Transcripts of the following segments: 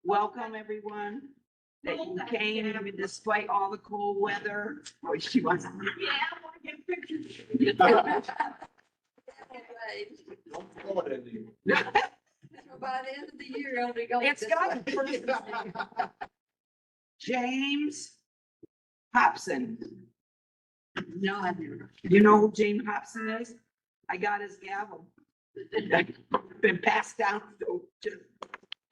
welcome everyone that you came despite all the cold weather. Oh, she wants. Yeah, I want to get pictures. By the end of the year, I'll be going. It's got James Hobson. No, I never. You know who James Hobson is? I got his gavel. Been passed down to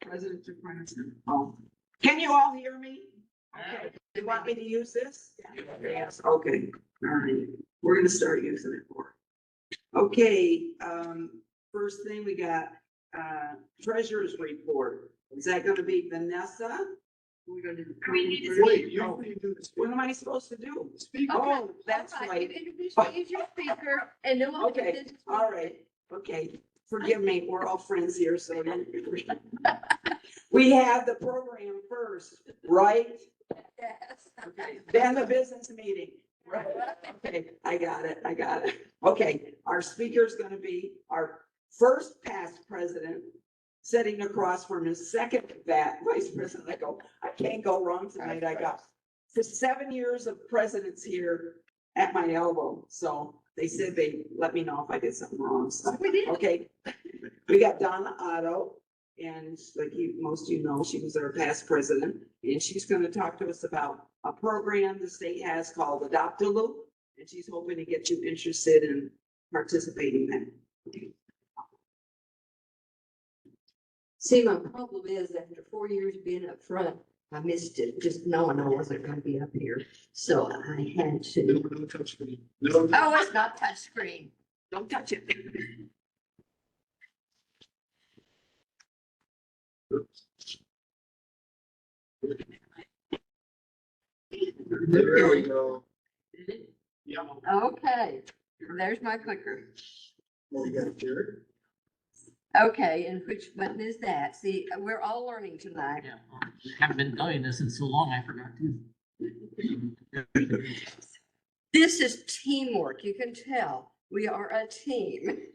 President to President. Oh, can you all hear me? Okay, you want me to use this? Yes, okay, all right, we're gonna start using it more. Okay, first thing we got, treasurer's report. Is that gonna be Vanessa? We're going to. Wait, you do this. What am I supposed to do? Speak. Oh, that's You right. introduce me as your speaker and then we'll. Okay, all right, okay, forgive me, we're all friends here, so. We have the program first, right? Yes. Okay, then the business meeting, right? Okay, I got it. Okay, our speaker is gonna be our first past president, sitting across from his second vice president. I can't go wrong tonight. I got for 7 years of presidents here at my elbow, so they said they let me know if I did something wrong, so. We did. Okay, we got Donna Otto, and like most of you know, she was our past president, and she's gonna talk to us about a program the state has called Adopt a Loop, and she's hoping to get you interested in participating in that. See, my problem is after 4 years being up front, I missed it, just knowing I wasn't gonna be up here. So I had to. No touch screen. No. Oh, it's not touchscreen. Don't touch it. There we go. Yeah. Okay, there's my clicker. Well, you got it, Jared. Okay, and which button is that? See, we're all learning tonight. Yeah, well, we haven't been doing this in so long, I forgot to. This is teamwork. You can tell we are a team.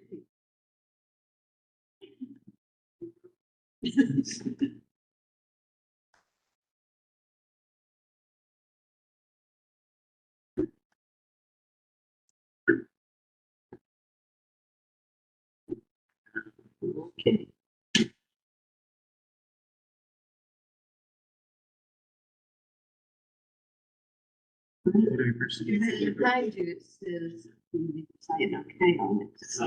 Okay. Behind you, it says, saying okay on it. So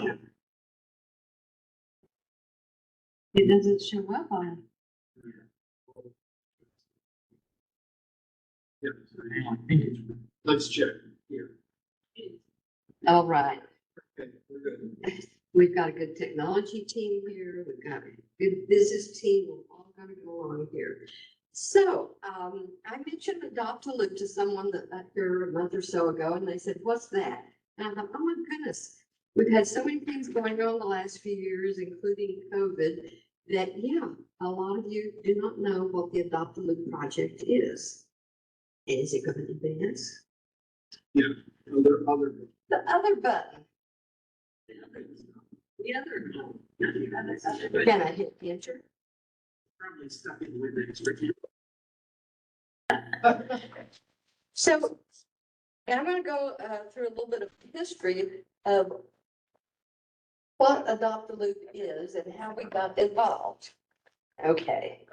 it doesn't show up on. Let's check here. All right. Okay, we're good. We've got a good technology team here. We've got a good business team. We're all gonna go on here. So, I mentioned Adopt a Loop to someone that here a month or so ago, and they said, what's that? And I thought, oh my goodness, we've had so many things going on the last few years, including COVID, that, yeah, a lot of you do not know what the Adopt a Loop project is. And is it going to advance? Yeah, other. The other button. The other. Can I hit enter? Probably stuck in with the extra. So, and I'm gonna go through a little bit of history of what Adopt a Loop is and how we got involved. Okay.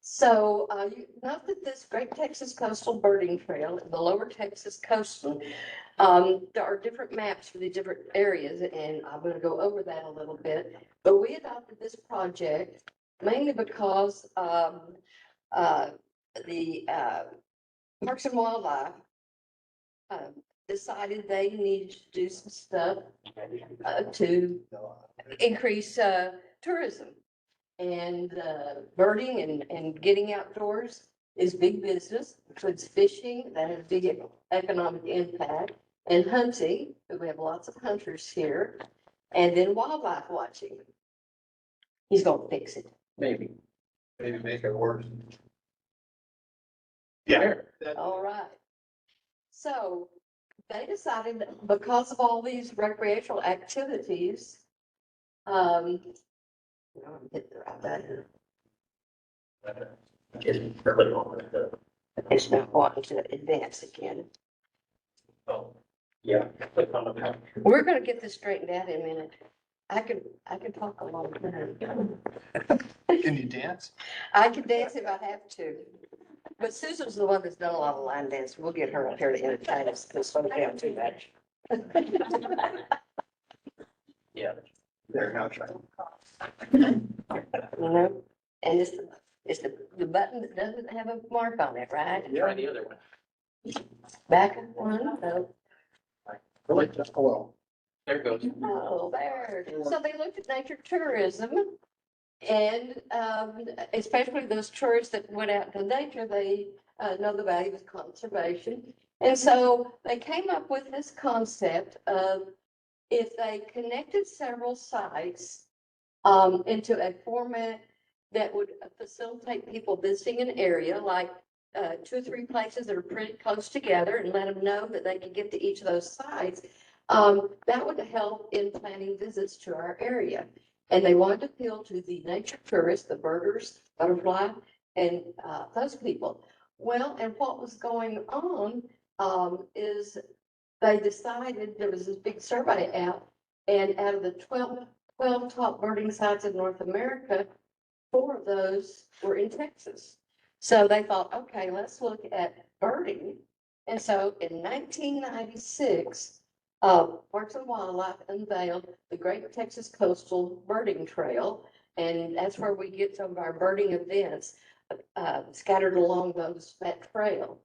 So, you note that this Great Texas Coastal Birding Trail in the Lower Texas Coastal, there are different maps for the different areas, and I'm gonna go over that a little bit. But we adopted this project mainly because the Parks and Wildlife decided they needed to do some stuff to increase tourism. And birding and getting outdoors is big business, includes fishing, that has big economic impact, and hunting, we have lots of hunters here, and then wildlife watching. He's gonna fix it. Maybe make it worse. Yeah. All right. So they decided that because of all these recreational activities, hit the right button. It's really on the, It's not wanting to advance again. oh, yeah, click on the map. We're gonna get this straightened out in a minute. I can talk a long time. Can you dance? I can dance if I have to. But Susan's the one that's done a lot of line dance. We'll get her up here to entertain us, to slow down too much. Yeah. There, now try. You know, and it's the button that doesn't have a mark on it, right? Try the other one. Back one, no. Really, just below. There it goes. Oh, there. So they looked at nature tourism and especially those tourists that went out to nature, they know the value of conservation. And so they came up with this concept of if they connected several sites into a format that would facilitate people visiting an area, like 2 or 3 places that are pretty close together, and let them know that they can get to each of those sites, that would help in planning visits to our area. And they wanted to appeal to the nature tourists, the birders, butterfly, and those people. Well, and what was going on is they decided, there was this big survey out, and out of the 12 top birding sites in North America, 4 of those were in Texas. So they thought, okay, let's look at birding. And so in 1996, Parks and Wildlife unveiled the Great Texas Coastal Birding Trail. And that's where we get some of our birding events scattered along that trail.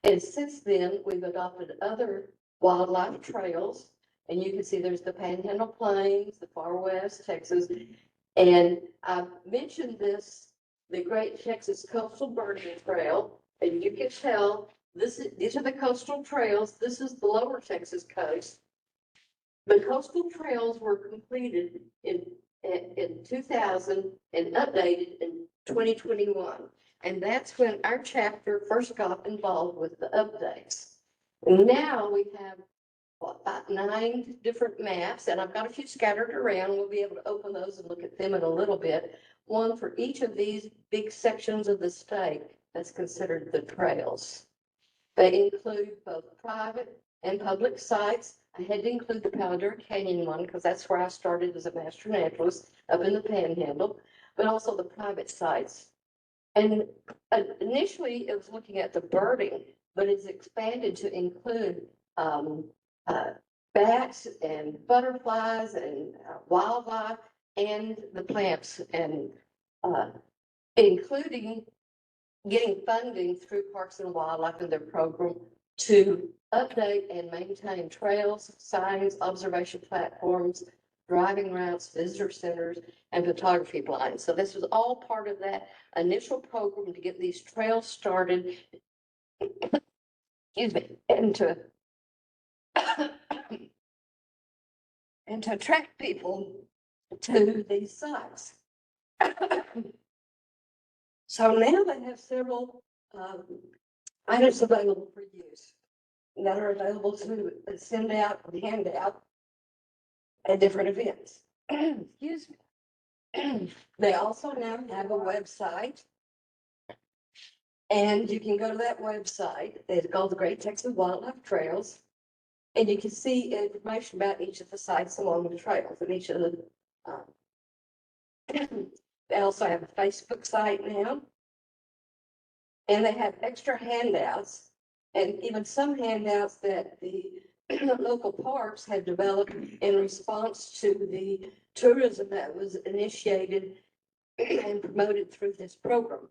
And since then, we've adopted other wildlife trails. And you can see there's the Panhandle Plains, the Far West, Texas. And I mentioned this, the Great Texas Coastal Birding Trail, and you can tell these are the coastal trails. This is the lower Texas coast. The coastal trails were completed in 2000 and updated in 2021. And that's when our chapter first got involved with the updates. And now we have about 9 different maps, and I've got a few scattered around. We'll be able to open those and look at them in a little bit. One for each of these big sections of the state that's considered the trails. They include both private and public sites. I had to include the Paladura Canyon one because that's where I started as a master naturalist up in the Panhandle, but also the private sites. And initially it was looking at the birding, but it's expanded to include bats and butterflies and wildlife and the plants, and including getting funding through Parks and Wildlife and their program to update and maintain trails, signs, observation platforms, driving routes, visitor centers, and photography blinds. So this was all part of that initial program to get these trails started, excuse me, and to attract people to these sites. So now they have several items available for use that are available to send out and hand out at different events. Excuse me. They also now have a website, and you can go to that website. It's called the Great Texas Wildlife Trails, and you can see information about each of the sites along the trails and each of the. They also have a Facebook site now, and they have extra handouts, and even some handouts that the local parks have developed in response to the tourism that was initiated and promoted through this program.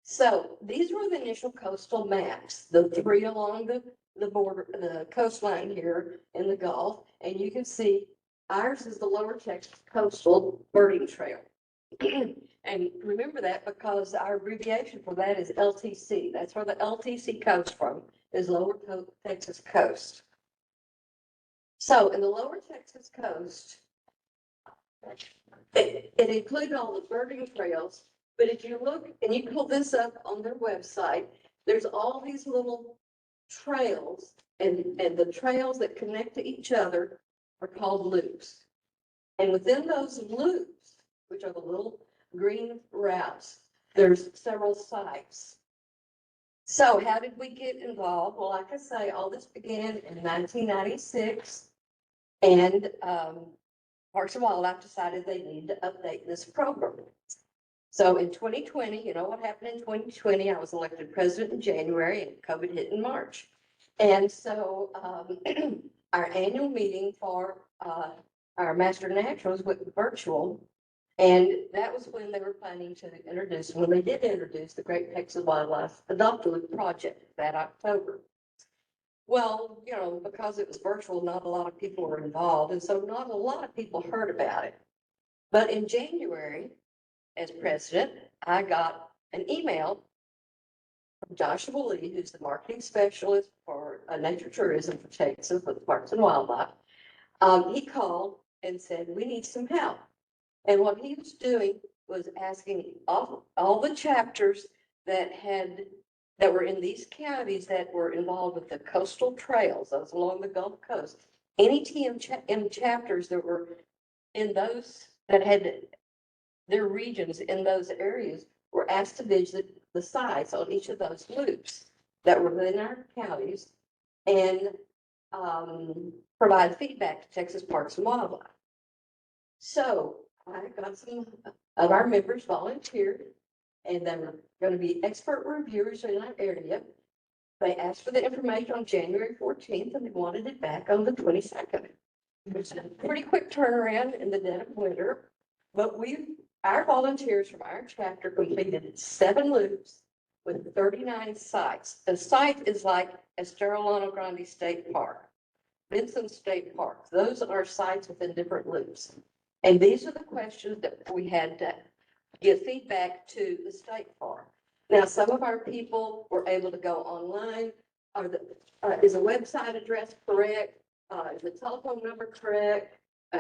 So these were the initial coastal maps, the 3 along the border, the coastline here in the Gulf, and you can see ours is the Lower Texas Coastal Birding Trail. And remember that because our abbreviation for that is LTC. That's where the LTC comes from, is Lower Texas Coast. So in the Lower Texas Coast, it included all the birding trails, but if you look, and you pull this up on their website, there's all these little trails, and the trails that connect to each other are called loops. And within those loops, which are the little green routes. There's several sites. So how did we get involved? Well, like I say, all this began in 1996. And Parks and Wildlife decided they needed to update this program. So in 2020, you know what happened in 2020? I was elected president in January and COVID hit in March. And so our annual meeting for our Master Naturals went virtual. And that was when they were planning to introduce, when they did introduce the Great Texas Wildlife Adopt-A-Loop project that October. Well, you know, because it was virtual, not a lot of people were involved. And so not a lot of people heard about it. But in January, as president, I got an email from Joshua Lee, who's the marketing specialist for nature tourism for Texas with Parks and Wildlife. He called and said, we need some help. And what he was doing was asking all the chapters that were in these counties that were involved with the coastal trails, those along the Gulf Coast, any TM chapters that were in those that had their regions in those areas were asked to visit the sites on each of those loops that were within our counties and provide feedback to Texas Parks and Wildlife. So I got some of our members volunteered, and they were going to be expert reviewers in our area. They asked for the information on January 14th, and they wanted it back on the 22nd. It was a pretty quick turnaround in the dead of winter, but our volunteers from our chapter completed 7 loops with 39 sites. A site is like Estero Grande State Park, Benson State Park. Those are sites within different loops. And these are the questions that we had to give feedback to the state for. Now, some of our people were able to go online. Is the website address correct? Is the telephone number correct?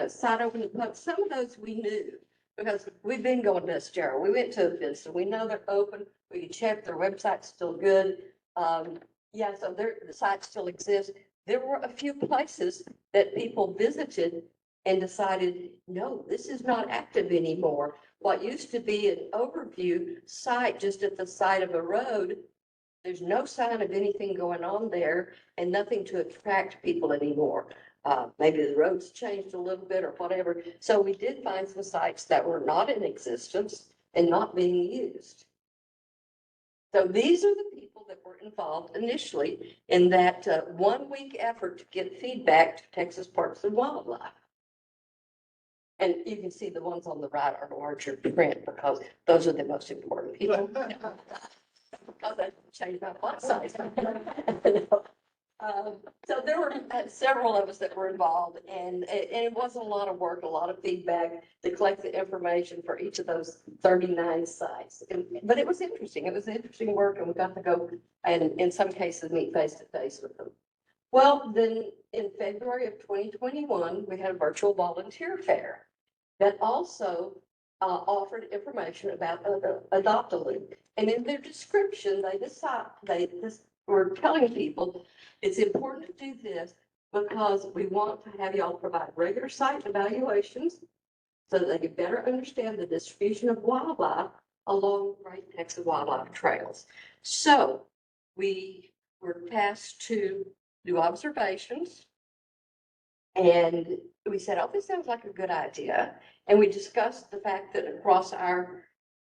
Site open to public. Some of those we knew because we've been going to Estero. We went to Benson. We know they're open. We can check their website's still good. Yeah, so the site still exists. There were a few places that people visited and decided, no, this is not active anymore. What used to be an overview site just at the side of a road, there's no sign of anything going on there and nothing to attract people anymore. Maybe the roads changed a little bit or whatever. So we did find some sites that were not in existence and not being used. So these are the people that were involved initially in that 1-week effort to get feedback to Texas Parks and Wildlife. And you can see the ones on the right are larger print because those are the most important people. Because I changed my font size. So there were several of us that were involved, and it wasn't a lot of work, a lot of feedback to collect the information for each of those 39 sites. But it was interesting. It was interesting work, and we got to go and in some cases meet face to face with them. Well, then in February of 2021, we had a virtual volunteer fair that also offered information about Adopt-A-Loop. And in their description, they were telling people it's important to do this because we want to have y'all provide regular site evaluations so that they can better understand the distribution of wildlife along Great Texas Wildlife Trails. So we were tasked to do observations, and we said, oh, this sounds like a good idea. And we discussed the fact that across our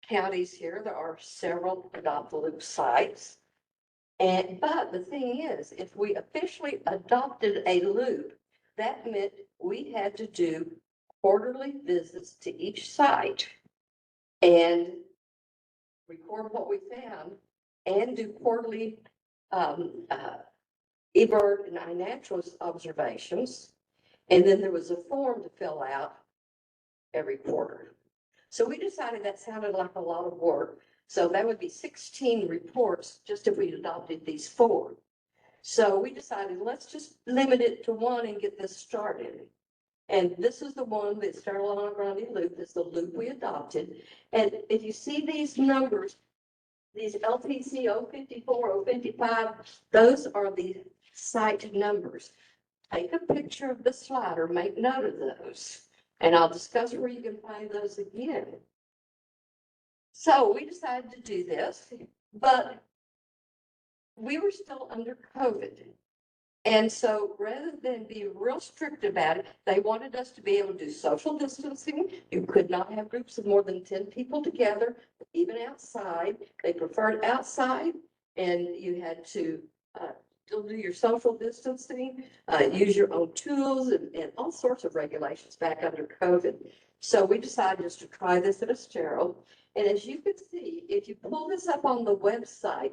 counties here, there are several Adopt-A-Loop sites. But the thing is, if we officially adopted a loop, that meant we had to do quarterly visits to each site and record what we found and do quarterly eBird and iNaturalist observations. And then there was a form to fill out every quarter. So we decided that sounded like a lot of work. So that would be 16 reports just if we adopted these 4. So we decided, let's just limit it to 1 and get this started. And this is the one, the Estero Grande loop, is the loop we adopted. And if you see these numbers, these LTC 054, 055, those are the site numbers. Take a picture of the slide or make note of those. And I'll discuss where you can find those again. So we decided to do this, but we were still under COVID. And so rather than be real strict about it, they wanted us to be able to do social distancing. You could not have groups of more than 10 people together, even outside. They preferred outside, and you had to still do your social distancing, use your own tools, and all sorts of regulations back under COVID. So we decided just to try this at a sterile. And as you can see, if you pull this up on the website,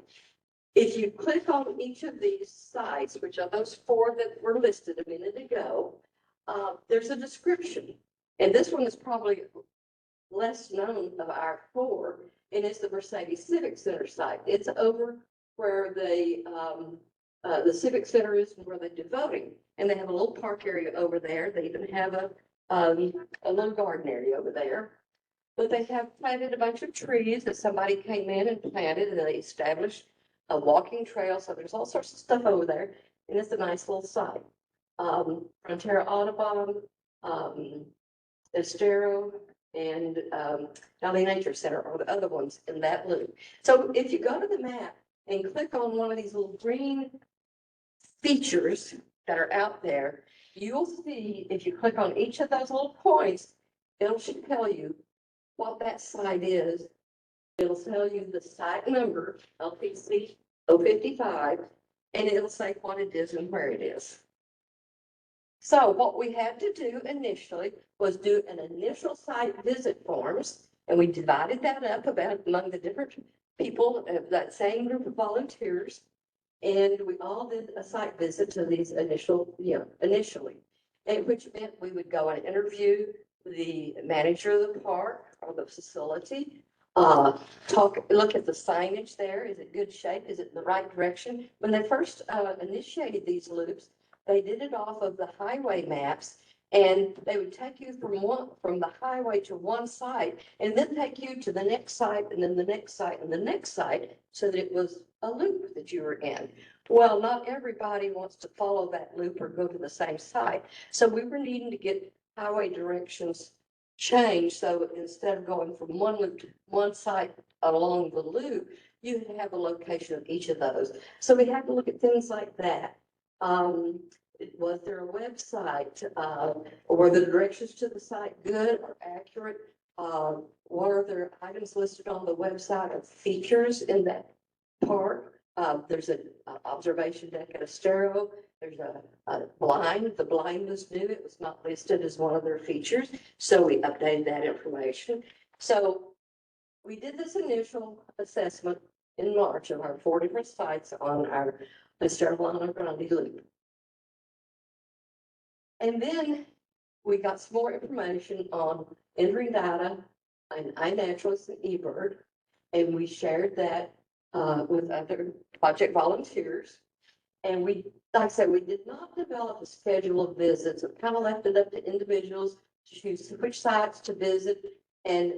if you click on each of these sites, which are those 4 that were listed a minute ago, there's a description. And this one is probably less known of our 4, and it's the Mercedes Civic Center site. It's over where the Civic Center is and where they do voting. And they have a little park area over there. They even have a little garden area over there. But they have planted a bunch of trees that somebody came in and planted, and they established a walking trail. So there's all sorts of stuff over there, and it's a nice little site. Frontera Audubon, Estero, and Valley Nature Center are the other ones in that loop. So if you go to the map and click on one of these little green features that are out there, you'll see, if you click on each of those little points, it'll should tell you what that site is. It'll tell you the site number, LPC 055, and it'll say what it is and where it is. So what we had to do initially was do an initial site visit forms, and we divided that up among the different people of that same group of volunteers. And we all did a site visit to these initially, and which meant we would go and interview the manager of the park or the facility, look at the signage there. Is it good shape? Is it in the right direction? When they first initiated these loops, they did it off of the highway maps, and they would take you from the highway to one site, and then take you to the next site, and then the next site, and the next site, so that it was a loop that you were in. Well, not everybody wants to follow that loop or go to the same site. So we were needing to get highway directions changed. So instead of going from one loop to one site along the loop, you have a location of each of those. So we had to look at things like that. Was there a website? Were the directions to the site good or accurate? Were there items listed on the website of features in that park? There's an observation deck at Estero. There's a blind. The blind was new. It was not listed as one of their features. So we updated that information. So we did this initial assessment in March of our 4 different sites on our Estero Lana Grande loop. And then we got some more information on entering data and iNaturalist and eBird, and we shared that with other project volunteers. And we, like I said, we did not develop a schedule of visits. We kind of left it up to individuals to choose which sites to visit, and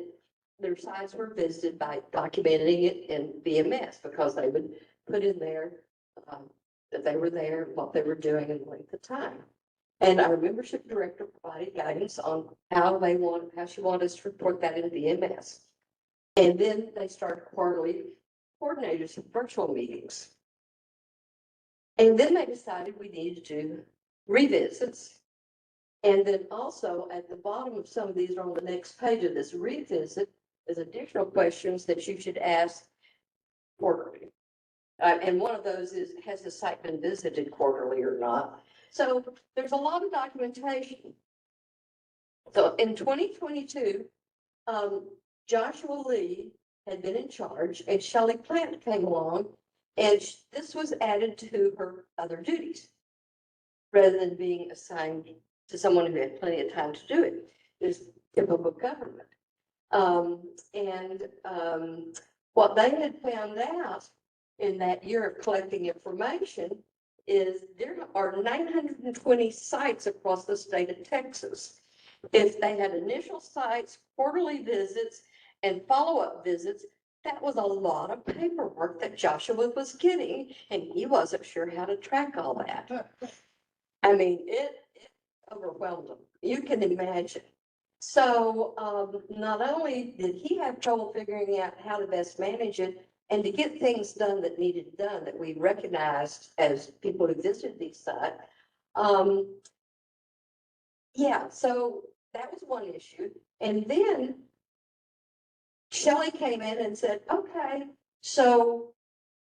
their sites were visited by documenting it in VMS, because they would put in there that they were there, what they were doing, and length of time. And our membership director provided guidance on how she wanted us to report that in VMS. And then they started quarterly coordinators of virtual meetings. And then they decided we needed to do revisits. And then also at the bottom of some of these, on the next page of this revisit, is additional questions that you should ask quarterly. And one of those is, has the site been visited quarterly or not? So there's a lot of documentation. So in 2022, Joshua Lee had been in charge, and Shelley Plant came along, and this was added to her other duties rather than being assigned to someone who had plenty of time to do it. It's typical government. What they had found out in that year of collecting information is there are 920 sites across the state of Texas. If they had initial sites, quarterly visits, and follow-up visits, that was a lot of paperwork that Joshua was getting, and he wasn't sure how to track all that. I mean, it overwhelmed him. You can imagine. So, not only did he have trouble figuring out how to best manage it and to get things done that needed done that we recognized as people who visited these sites. Um, yeah, so that was one issue. And then Shelley came in and said, okay, so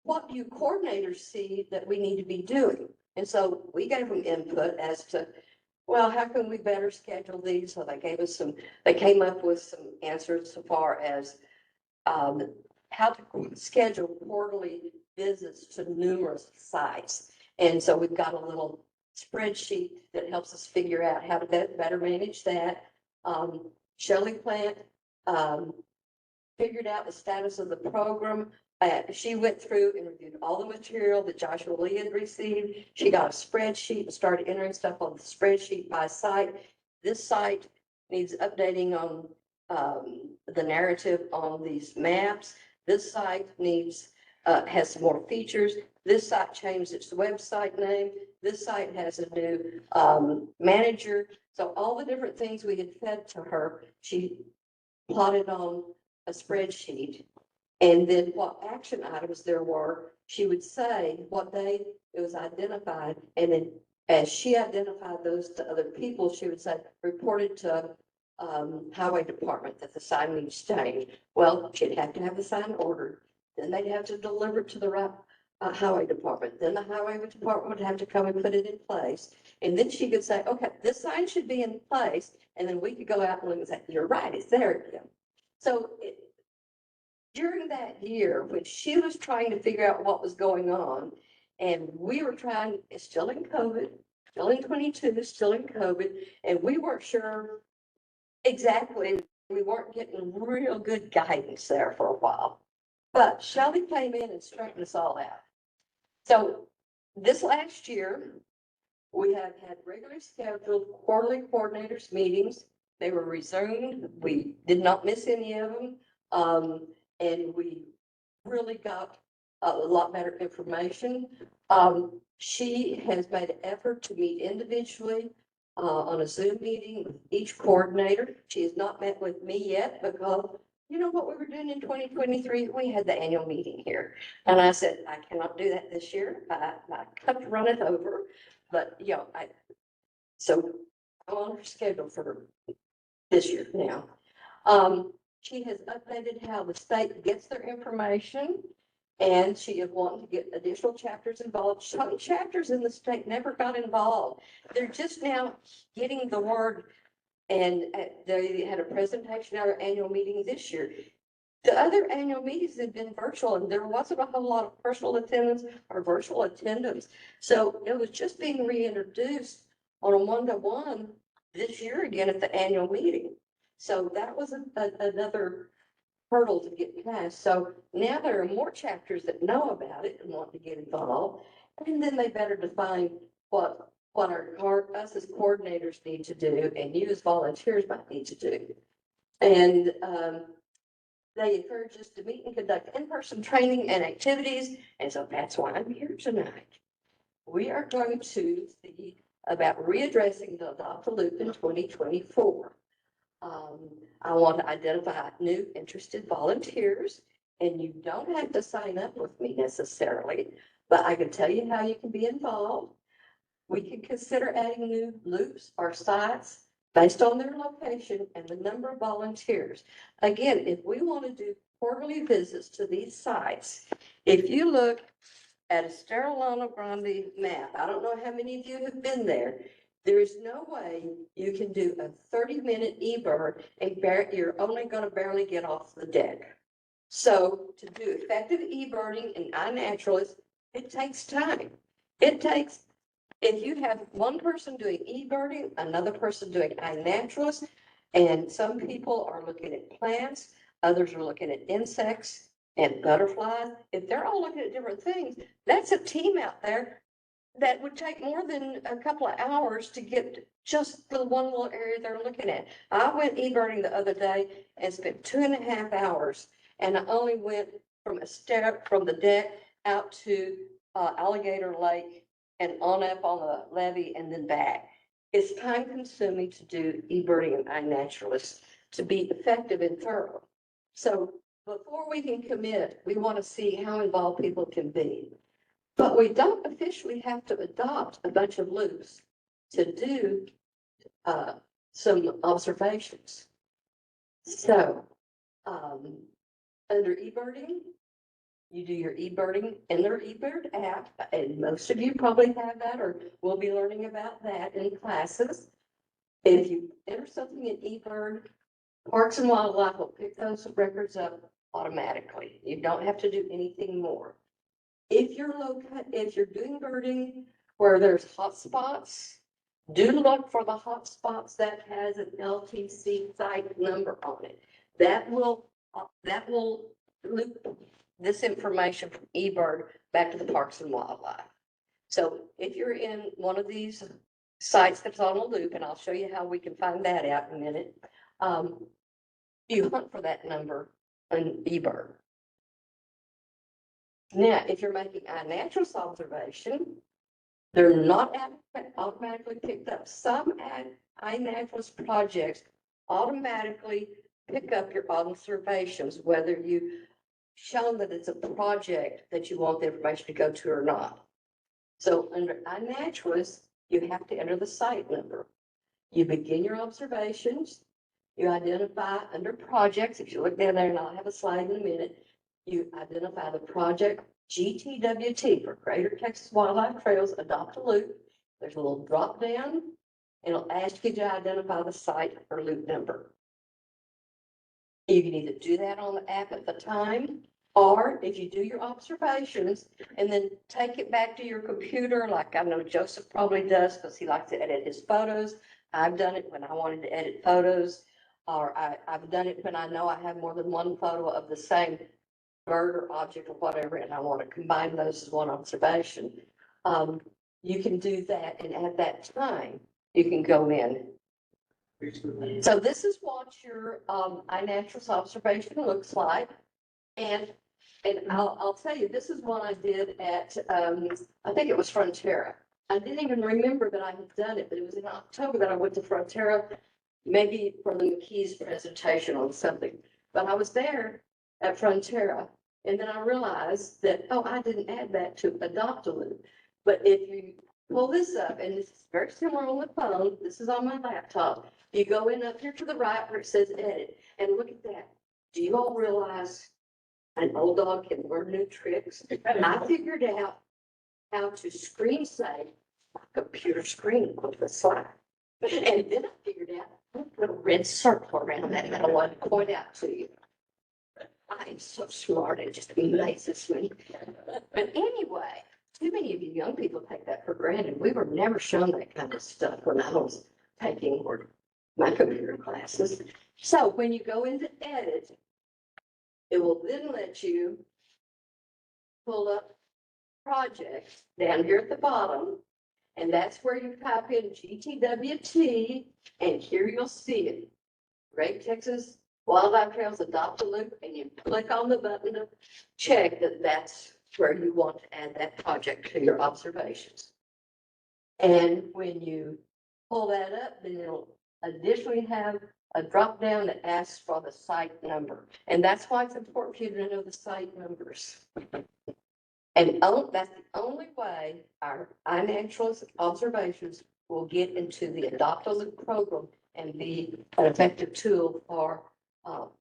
what do you coordinators see that we need to be doing? And so we gave them input as to, well, how can we better schedule these? So they came up with some answers so far as how to schedule quarterly visits to numerous sites. And so we've got a little spreadsheet that helps us figure out how to better manage that. Shelley Plant figured out the status of the program. She went through and reviewed all the material that Joshua Lee had received. She got a spreadsheet and started entering stuff on the spreadsheet by site. This site needs updating on the narrative on these maps. This site needs, has some more features. This site changed its website name. This site has a new manager. So all the different things we had fed to her, she plotted on a spreadsheet. And then what action items there were, she would say what day it was identified. And then as she identified those to other people, she would say, reported to highway department that the sign needs changed. Well, she'd have to have the sign ordered. Then they'd have to deliver it to the right highway department. Then the highway department would have to come and put it in place. And then she could say, okay, this sign should be in place. And then we could go out and look and say, you're right, it's there again. So during that year, when she was trying to figure out what was going on, and we were trying, it's still in COVID, still in 22, still in COVID, and we weren't sure exactly, we weren't getting real good guidance there for a while. But Shelley came in and straightened us all out. So this last year, we have had regularly scheduled quarterly coordinators meetings. They were resumed. We did not miss any of them. And we really got a lot better information. She has made an effort to meet individually on a Zoom meeting with each coordinator. She has not met with me yet because you know what we were doing in 2023? We had the annual meeting here. And I said, I cannot do that this year. I have to run it over. But, you know, so I'm on her schedule for this year now. She has updated how the state gets their information, and she is wanting to get additional chapters involved. Some chapters in the state never got involved. They're just now getting the word, and they had a presentation at our annual meeting this year. The other annual meetings had been virtual, and there wasn't a whole lot of personal attendance or virtual attendance. So it was just being reintroduced on a one-to-one this year again at the annual meeting. So that was another hurdle to get past. So now there are more chapters that know about it and want to get involved. And then they better define what us as coordinators need to do and you as volunteers might need to do. And they encourage us to meet and conduct in-person training and activities. And so that's why I'm here tonight. We are going to see about readdressing the Adopt a Loop in 2024. I want to identify new interested volunteers, and you don't have to sign up with me necessarily, but I can tell you how you can be involved. We can consider adding new loops or sites based on their location and the number of volunteers. Again, if we want to do quarterly visits to these sites, if you look at a Sterolano Grande map, I don't know how many of you have been there. There is no way you can do a 30-minute e-bird and you're only going to barely get off the deck. So to do effective e-birding in iNaturalist, it takes time. It takes, if you have one person doing e-birding, another person doing iNaturalist, and some people are looking at plants, others are looking at insects and butterflies. If they're all looking at different things, that's a team out there that would take more than a couple of hours to get just the one little area they're looking at. I went e-birding the other day and spent 2.5 hours, and I only went from from the deck out to Alligator Lake and on up on the levee and then back. It's time consuming to do e-birding and iNaturalist to be effective and thorough. So before we can commit, we want to see how involved people can be. But we don't officially have to adopt a bunch of loops to do some observations. So under e-birding, you do your e-birding in their eBird app, and most of you probably have that or will be learning about that in classes. If you enter something in eBird, Parks and Wildlife will pick those records up automatically. You don't have to do anything more. If you're doing birding where there's hotspots, do look for the hotspots that has an LTC site number on it. That will loop this information from eBird back to the Parks and Wildlife. So if you're in one of these sites that's on a loop, and I'll show you how we can find that out in a minute, you hunt for that number on eBird. Now, if you're making a natural observation, they're not automatically picked up. Some iNaturalist projects automatically pick up your observations, whether you shown that it's a project that you want the information to go to or not. So under iNaturalist, you have to enter the site number. You begin your observations. You identify under projects. If you look down there, and I'll have a slide in a minute, you identify the project GTWT for Greater Texas Wildlife Trails, adopt a loop. There's a little drop down, and it'll ask you to identify the site or loop number. You can either do that on the app at the time, or if you do your observations and then take it back to your computer, like I know Joseph probably does because he likes to edit his photos. I've done it when I wanted to edit photos, or I've done it when I know I have more than one photo of the same bird or object or whatever, and I want to combine those as one observation. You can do that, and at that time, you can go in. So this is what your iNaturalist observation looks like. And I'll tell you, this is what I did at, I think it was Frontera. I didn't even remember that I had done it, but it was in October that I went to Frontera, maybe for the McKee's presentation on something. But I was there at Frontera, and then I realized that, oh, I didn't add that to Adopt a Loop. But if you pull this up, and this is very similar on the phone, this is on my laptop, you go in up here to the right where it says edit, and look at that. Do you all realize an old dog can learn new tricks? I figured out how to screen save my computer screen on the slide. And then I figured out how to put a red circle around that I want to point out to you. I am so smart, it just amazes me. But anyway, too many of you young people take that for granted. We were never shown that kind of stuff when I was taking my computer classes. So when you go into edit, it will then let you pull up projects down here at the bottom. And that's where you type in GTWT, and here you'll see it. Great Texas Wildlife Trails Adopt a Loop, and you click on the button to check that that's where you want to add that project to your observations. And when you pull that up, then it'll additionally have a drop down that asks for the site number. And that's why it's important for you to know the site numbers. And that's the only way our iNaturalist observations will get into the Adopt a Loop program and be an effective tool for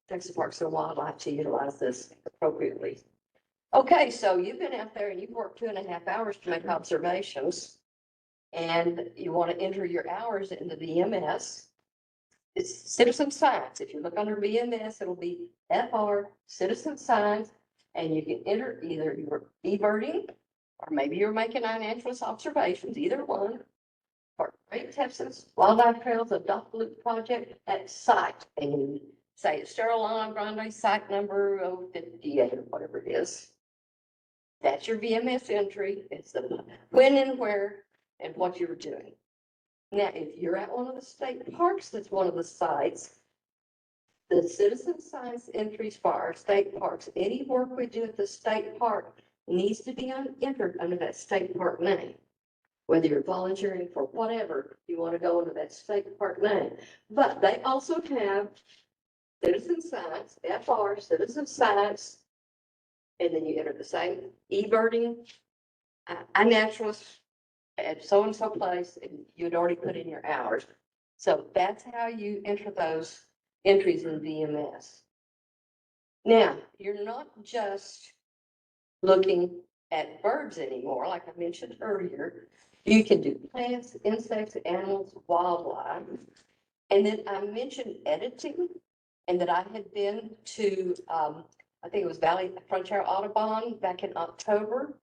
Texas Parks and Wildlife to utilize this appropriately. Okay, so you've been out there and you've worked 2.5 hours to make observations, and you want to enter your hours into the VMS. It's citizen science. If you look under VMS, it'll be FR citizen science, and you can enter either your e-birding or maybe you're making iNaturalist observations, either one, for Great Texas Wildlife Trails Adopt a Loop project at site. And you say Sterolana Grande site number 058 or whatever it is. That's your VMS entry. It's the when and where and what you're doing. Now, if you're at one of the state parks, that's one of the sites, the citizen science entries for our state parks, any work we do at the state park needs to be entered under that state park name. whether you're volunteering for whatever, you want to go into that state park name. But they also have citizen science, FR, citizen science, and then you enter the same e-birding, iNaturalist at so-and-so place, and you'd already put in your hours. So that's how you enter those entries in VMS. Now, you're not just looking at birds anymore, like I mentioned earlier. You can do plants, insects, animals, wildlife. And then I mentioned editing, and that I had been to, I think it was Valley Frontier Audubon back in October.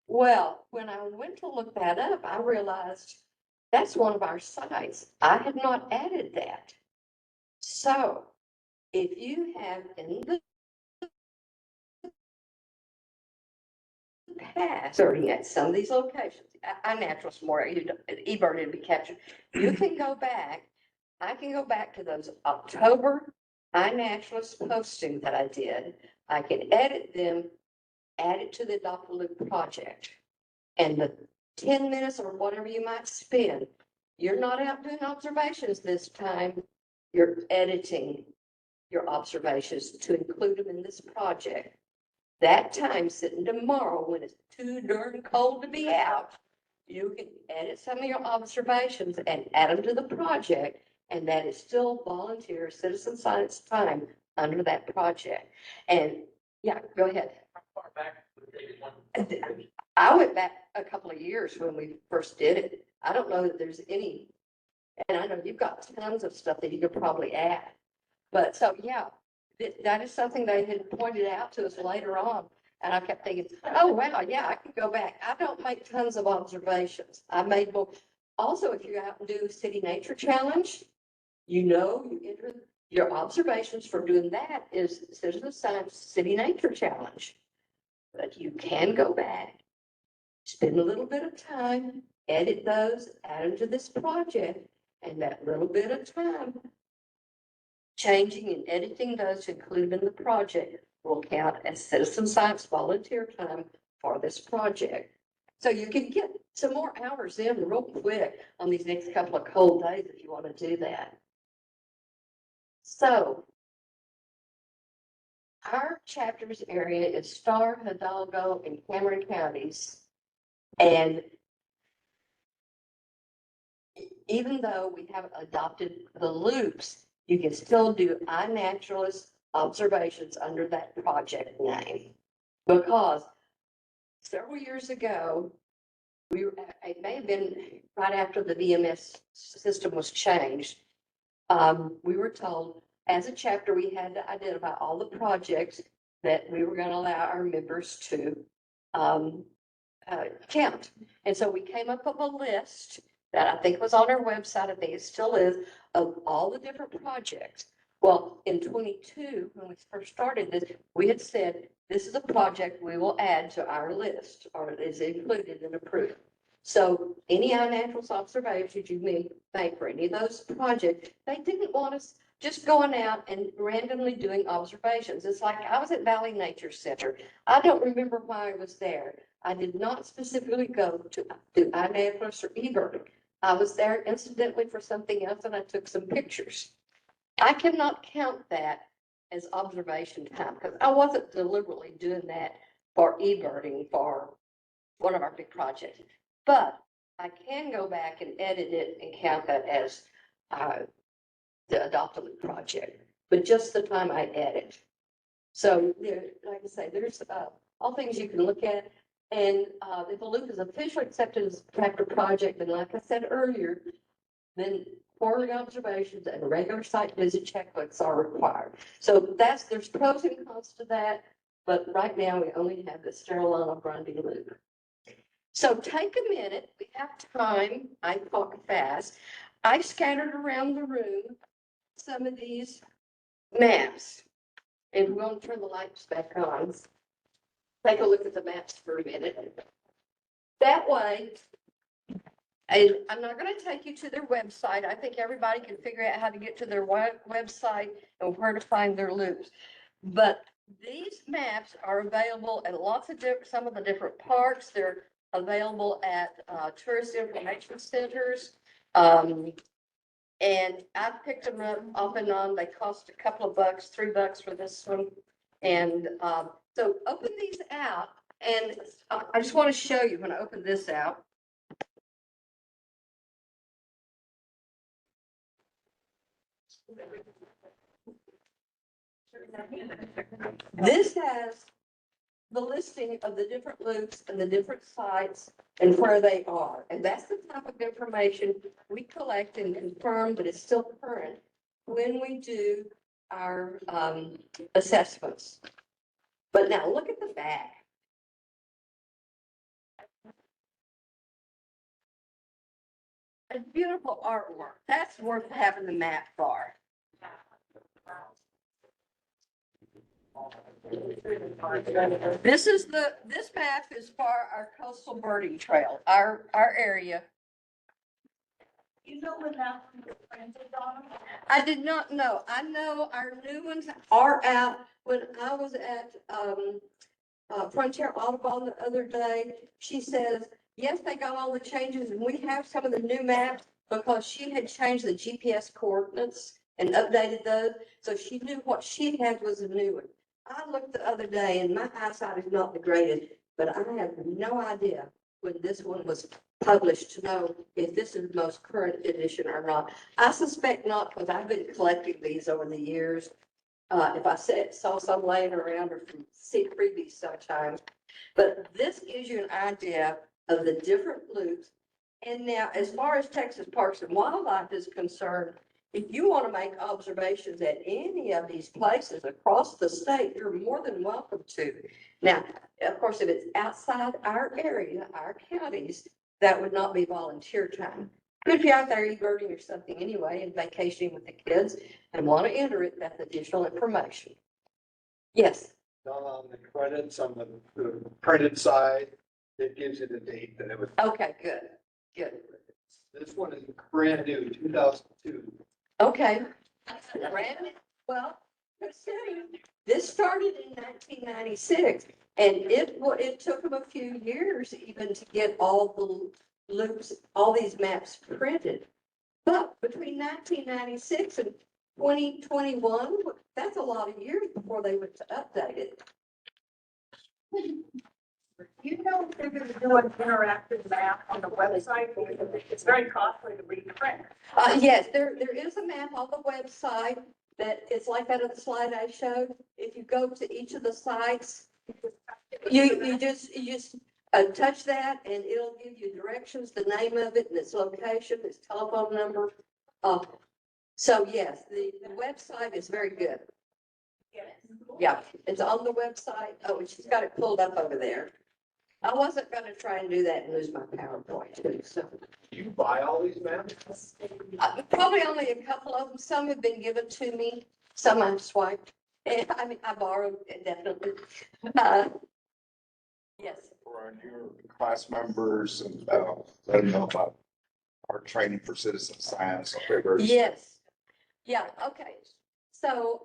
Well, when I went to look that up, I realized that's one of our sites. I had not added that. So if you have in the past, starting at some of these locations, iNaturalist more, eBird to be captured, you can go back. I can go back to those October iNaturalist postings that I did. I can edit them, add it to the Adopt a Loop project. And the 10 minutes or whatever you might spend, you're not out doing observations this time. You're editing your observations to include them in this project. That time sitting tomorrow when it's too darn cold to be out, you can edit some of your observations and add them to the project. And that is still volunteer citizen science time under that project. And yeah, go ahead. How far back would they want? I went back a couple of years when we first did it. I don't know that there's any, and I know you've got tons of stuff that you could probably add. But so, yeah, that is something they had pointed out to us later on. And I kept thinking, oh, wow, yeah, I could go back. I don't make tons of observations. I made more. Also, if you out and do City Nature Challenge, you enter your observations for doing that is Citizen Science City Nature Challenge. But you can go back, spend a little bit of time, edit those, add them to this project, and that little bit of time changing and editing those included in the project will count as citizen science volunteer time for this project. So you can get some more hours in real quick on these next couple of cold days if you want to do that. So our chapters area is Starr, Hidalgo, and Cameron counties. And even though we haven't adopted the loops, you can still do iNaturalist observations under that project name. Because several years ago, it may have been right after the VMS system was changed. We were told as a chapter, we had to identify all the projects that we were going to allow our members to count. And so we came up with a list that I think was on our website, I think it still is, of all the different projects. Well, in 22, when we first started this, we had said, this is a project we will add to our list, or it is included and approved. So any iNaturalist observations you may make for any of those projects, they didn't want us just going out and randomly doing observations. It's like I was at Valley Nature Center. I don't remember why I was there. I did not specifically go to do iNaturalist or eBird. I was there incidentally for something else and I took some pictures. I cannot count that as observation time because I wasn't deliberately doing that for eBirding for one of our big projects. But I can go back and edit it and count that as the Adopt a Loop project, but just the time I edit. So there, like I say, there's all things you can look at. And if a loop is officially accepted as a chapter project, and like I said earlier, then quarterly observations and regular site visit checklists are required. So there's pros and cons to that, but right now we only have the Sterolano Grundy loop. So take a minute, we have time, I talk fast. I scattered around the room some of these maps. And we're going to turn the lights back on. Take a look at the maps for a minute. That way, I'm not going to take you to their website. I think everybody can figure out how to get to their website and where to find their loops. But these maps are available at lots of some of the different parks. They're available at tourist information centers. And I picked them up off and on. They cost a couple of bucks, $3 for this one. And so open these out, and I just want to show you when I open this out. This has the listing of the different loops and the different sites and where they are. And that's the type of information we collect and confirm that it's still current when we do our assessments. But now look at the back. A beautiful artwork. That's worth having the map for. This map is for our coastal birding trail, our area. You know when that was printed, Donna? I did not know. I know our new ones are out. When I was at Frontier Audubon the other day, she says, yes, they got all the changes and we have some of the new maps because she had changed the GPS coordinates and updated those. So she knew what she had was a new one. I looked the other day and my eyesight is not the greatest, but I have no idea when this one was published to know if this is the most current edition or not. I suspect not, because I've been collecting these over the years. If I saw some laying around or from freebies sometimes. But this gives you an idea of the different loops. And now, as far as Texas Parks and Wildlife is concerned, if you want to make observations at any of these places across the state, you're more than welcome to. Now, of course, if it's outside our area, our counties, that would not be volunteer time. But if you're out there e-birding or something anyway and vacationing with the kids and want to enter it, that's additional information. Yes. On the credits on the printed side, it gives you the date that it was. Okay, good, good. This one is brand new, 2002. Okay. Brand new. Well, considering this started in 1996, and it took them a few years even to get all the loops, all these maps printed. But between 1996 and 2021, that's a lot of years before they went to update it. You know, if they're gonna do an interactive map on the website, because it's very costly to reprint. Yes, there is a map on the website that it's like that of the slide I showed. If you go to each of the sites, you just touch that and it'll give you directions, the name of it and its location, its telephone number. So yes, the website is very good. Yeah, it's on the website. Oh, and she's got it pulled up over there. I wasn't gonna try and do that and lose my PowerPoint too, so. Do you buy all these maps? Probably only a couple of them. Some have been given to me, some I've swiped. And I mean, I borrowed definitely. Yes. For our new class members and let them know about our training for citizen science. Yes. Yeah, okay. So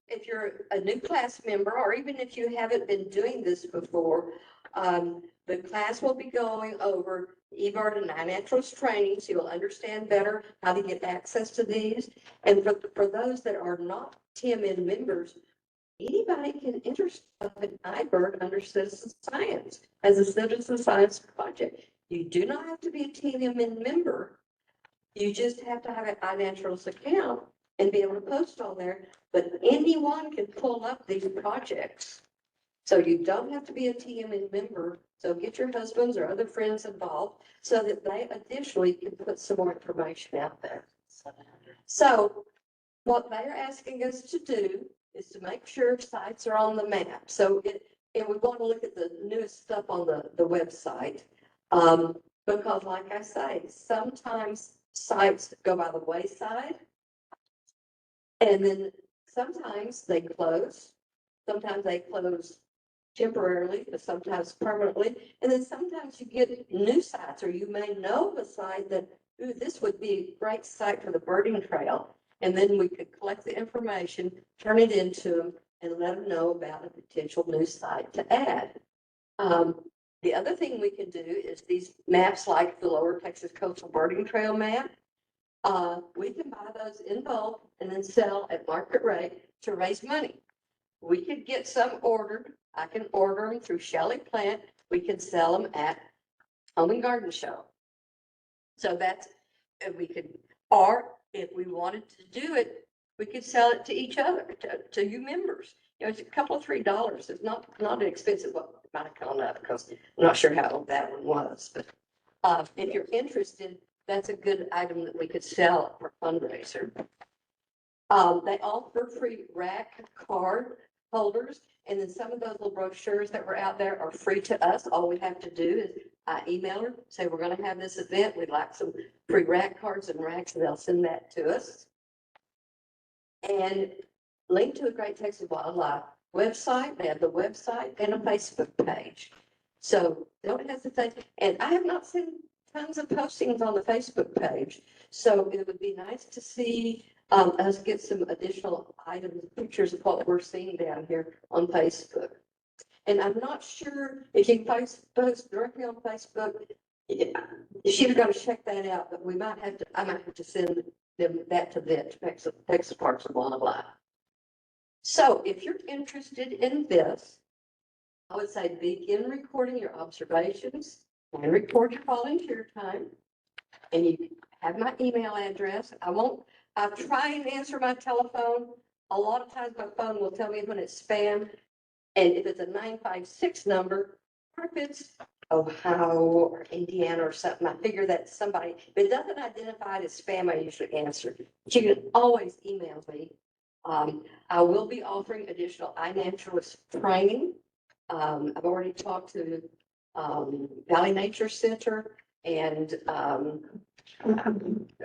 if you're a new class member, or even if you haven't been doing this before, the class will be going over eBird and iNaturalist training, so you'll understand better how to get access to these. And for those that are not TMN members, anybody can enter stuff in iBird under citizen science as a citizen science project. You do not have to be a TMN member. You just have to have an iNaturalist account and be able to post on there, but anyone can pull up these projects. So you don't have to be a TMN member. So get your husbands or other friends involved so that they additionally can put some more information out there. So what they're asking us to do is to make sure sites are on the map. So and we want to look at the newest stuff on the website. Because like I say, sometimes sites go by the wayside. And then sometimes they close. Sometimes they close temporarily, but sometimes permanently. And then sometimes you get new sites, or you may know of a site that, ooh, this would be a great site for the birding trail. And then we could collect the information, turn it into them, and let them know about a potential new site to add. The other thing we can do is these maps like the Lower Texas Coastal Birding Trail map. We can buy those in bulk and then sell at market rate to raise money. We could get some ordered. I can order them through Shelley Plant. We can sell them at Home and Garden Show. So that's, we could, or if we wanted to do it, we could sell it to each other, to you members. You know, it's a couple of $3. It's not an expensive, well, it might have gone up because I'm not sure how old that one was, but if you're interested, that's a good item that we could sell for fundraiser. They offer free rack card holders, and then some of those little brochures that were out there are free to us. All we have to do is email her, say we're going to have this event. We'd like some free rack cards and racks, and they'll send that to us. And link to a Great Texas Wildlife website. They have the website and a Facebook page. So don't hesitate. And I have not seen tons of postings on the Facebook page. So it would be nice to see us get some additional items, pictures of what we're seeing down here on Facebook. And I'm not sure if you can post directly on Facebook. She's going to check that out, but we might have to, I might have to send them that to Texas Parks and Wildlife. So if you're interested in this, I would say begin recording your observations and record your volunteer time. And you have my email address. I try and answer my telephone. A lot of times my phone will tell me when it's spam. And if it's a 956 number, or if it's Ohio or Indiana or something, I figure that's somebody. If it doesn't identify it as spam, I usually answer. But you can always email me. I will be offering additional iNaturalist training. I've already talked to Valley Nature Center and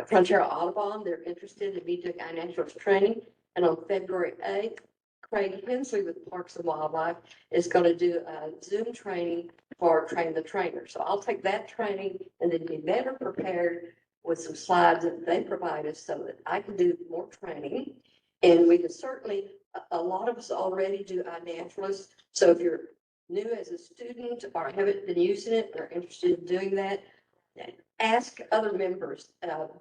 Frontier Audubon. They're interested in me doing iNaturalist training. And on February 8th, Craig Hensley with Parks and Wildlife is going to do a Zoom training for Train the Trainer. So I'll take that training and then be better prepared with some slides that they provide us so that I can do more training. And we can certainly, a lot of us already do iNaturalist. So if you're new as a student or haven't been using it or interested in doing that, ask other members.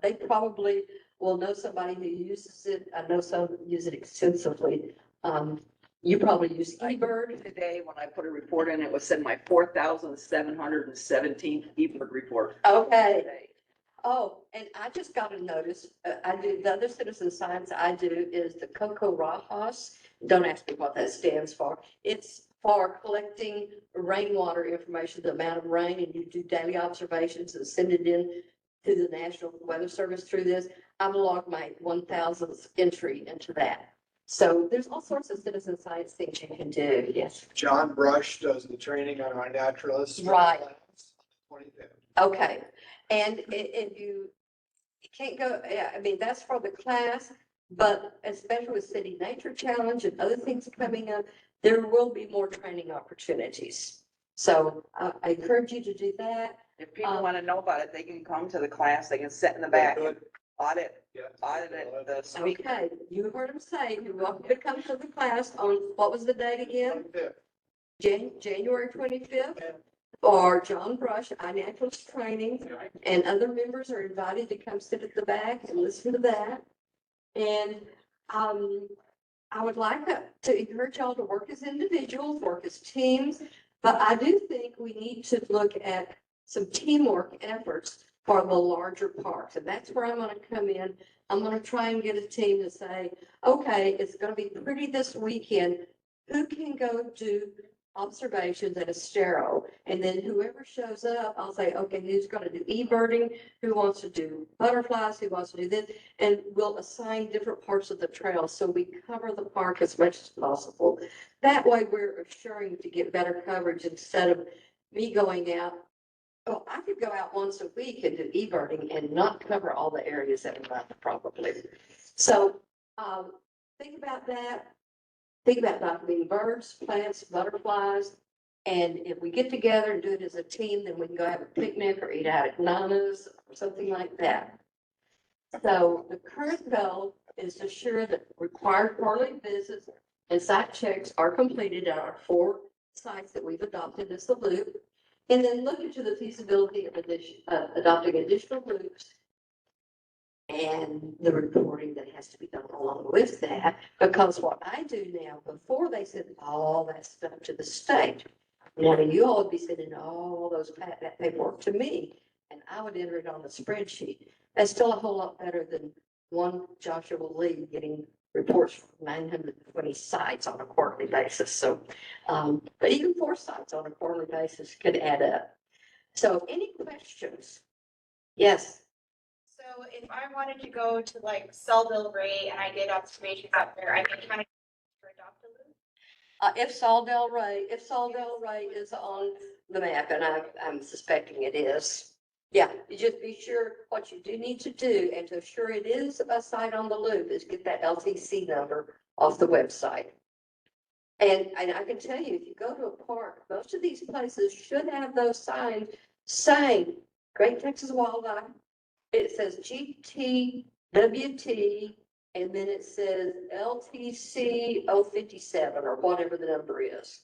They probably will know somebody who uses it. I know some use it extensively. You probably use eBird. Today, when I put a report in, it was sent my 4,717th eBird report. Okay. Oh, and I just got a notice. I do the other citizen science I do is the Coco Rajas. Don't ask me what that stands for. It's for collecting rainwater information, the amount of rain, and you do daily observations and send it in to the National Weather Service through this. I've logged my 1,000th entry into that. So there's all sorts of citizen science things you can do. Yes. John Brush does the training on our naturalists. Right. 25th. Okay. And if you can't go, yeah, I mean, that's for the class, but especially with City Nature Challenge and other things coming up, there will be more training opportunities. So I encourage you to do that. If people want to know about it, they can come to the class. They can sit in the back and audit it, the speaker. Okay, you heard him say you're welcome to come to the class on, what was the date again? 25th. January 25th. Or John Brush, iNaturalist training, and other members are invited to come sit at the back and listen to that. And I would like to encourage y'all to work as individuals, work as teams, but I do think we need to look at some teamwork efforts for the larger parks. And that's where I'm going to come in. I'm going to try and get a team to say, okay, it's going to be pretty this weekend. Who can go do observations at Estero? And then whoever shows up, I'll say, okay, who's going to do e-birding? Who wants to do butterflies? Who wants to do this? And we'll assign different parts of the trail so we cover the park as much as possible. That way we're assuring to get better coverage instead of me going out. Oh, I could go out once a week and do e-birding and not cover all the areas that we're not probably. So think about that. Think about documenting birds, plants, butterflies. And if we get together and do it as a team, then we can go have a picnic or eat out at Nana's or something like that. So the current goal is to ensure that required quarterly visits and site checks are completed at our 4 sites that we've adopted as the loop. And then look into the feasibility of adopting additional loops and the reporting that has to be done along with that. Because what I do now, before they send all that stuff to the state, now you all would be sending all that paperwork to me, and I would enter it on the spreadsheet. That's still a whole lot better than one Joshua Lee getting reports from 920 sites on a quarterly basis. So, but even 4 sites on a quarterly basis could add up. So any questions? Yes. So if I wanted to go to like Sellville Ray and I did observations up there, I can kind of adopt a loop. If Saldell Ray is on the map, and I'm suspecting it is. Yeah, you just be sure what you do need to do, and to assure it is a site on the loop, is get that LTC number off the website. And I can tell you, if you go to a park, most of these places should have those signs saying Great Texas Wildlife. It says GTWT, and then it says LTC 057 or whatever the number is.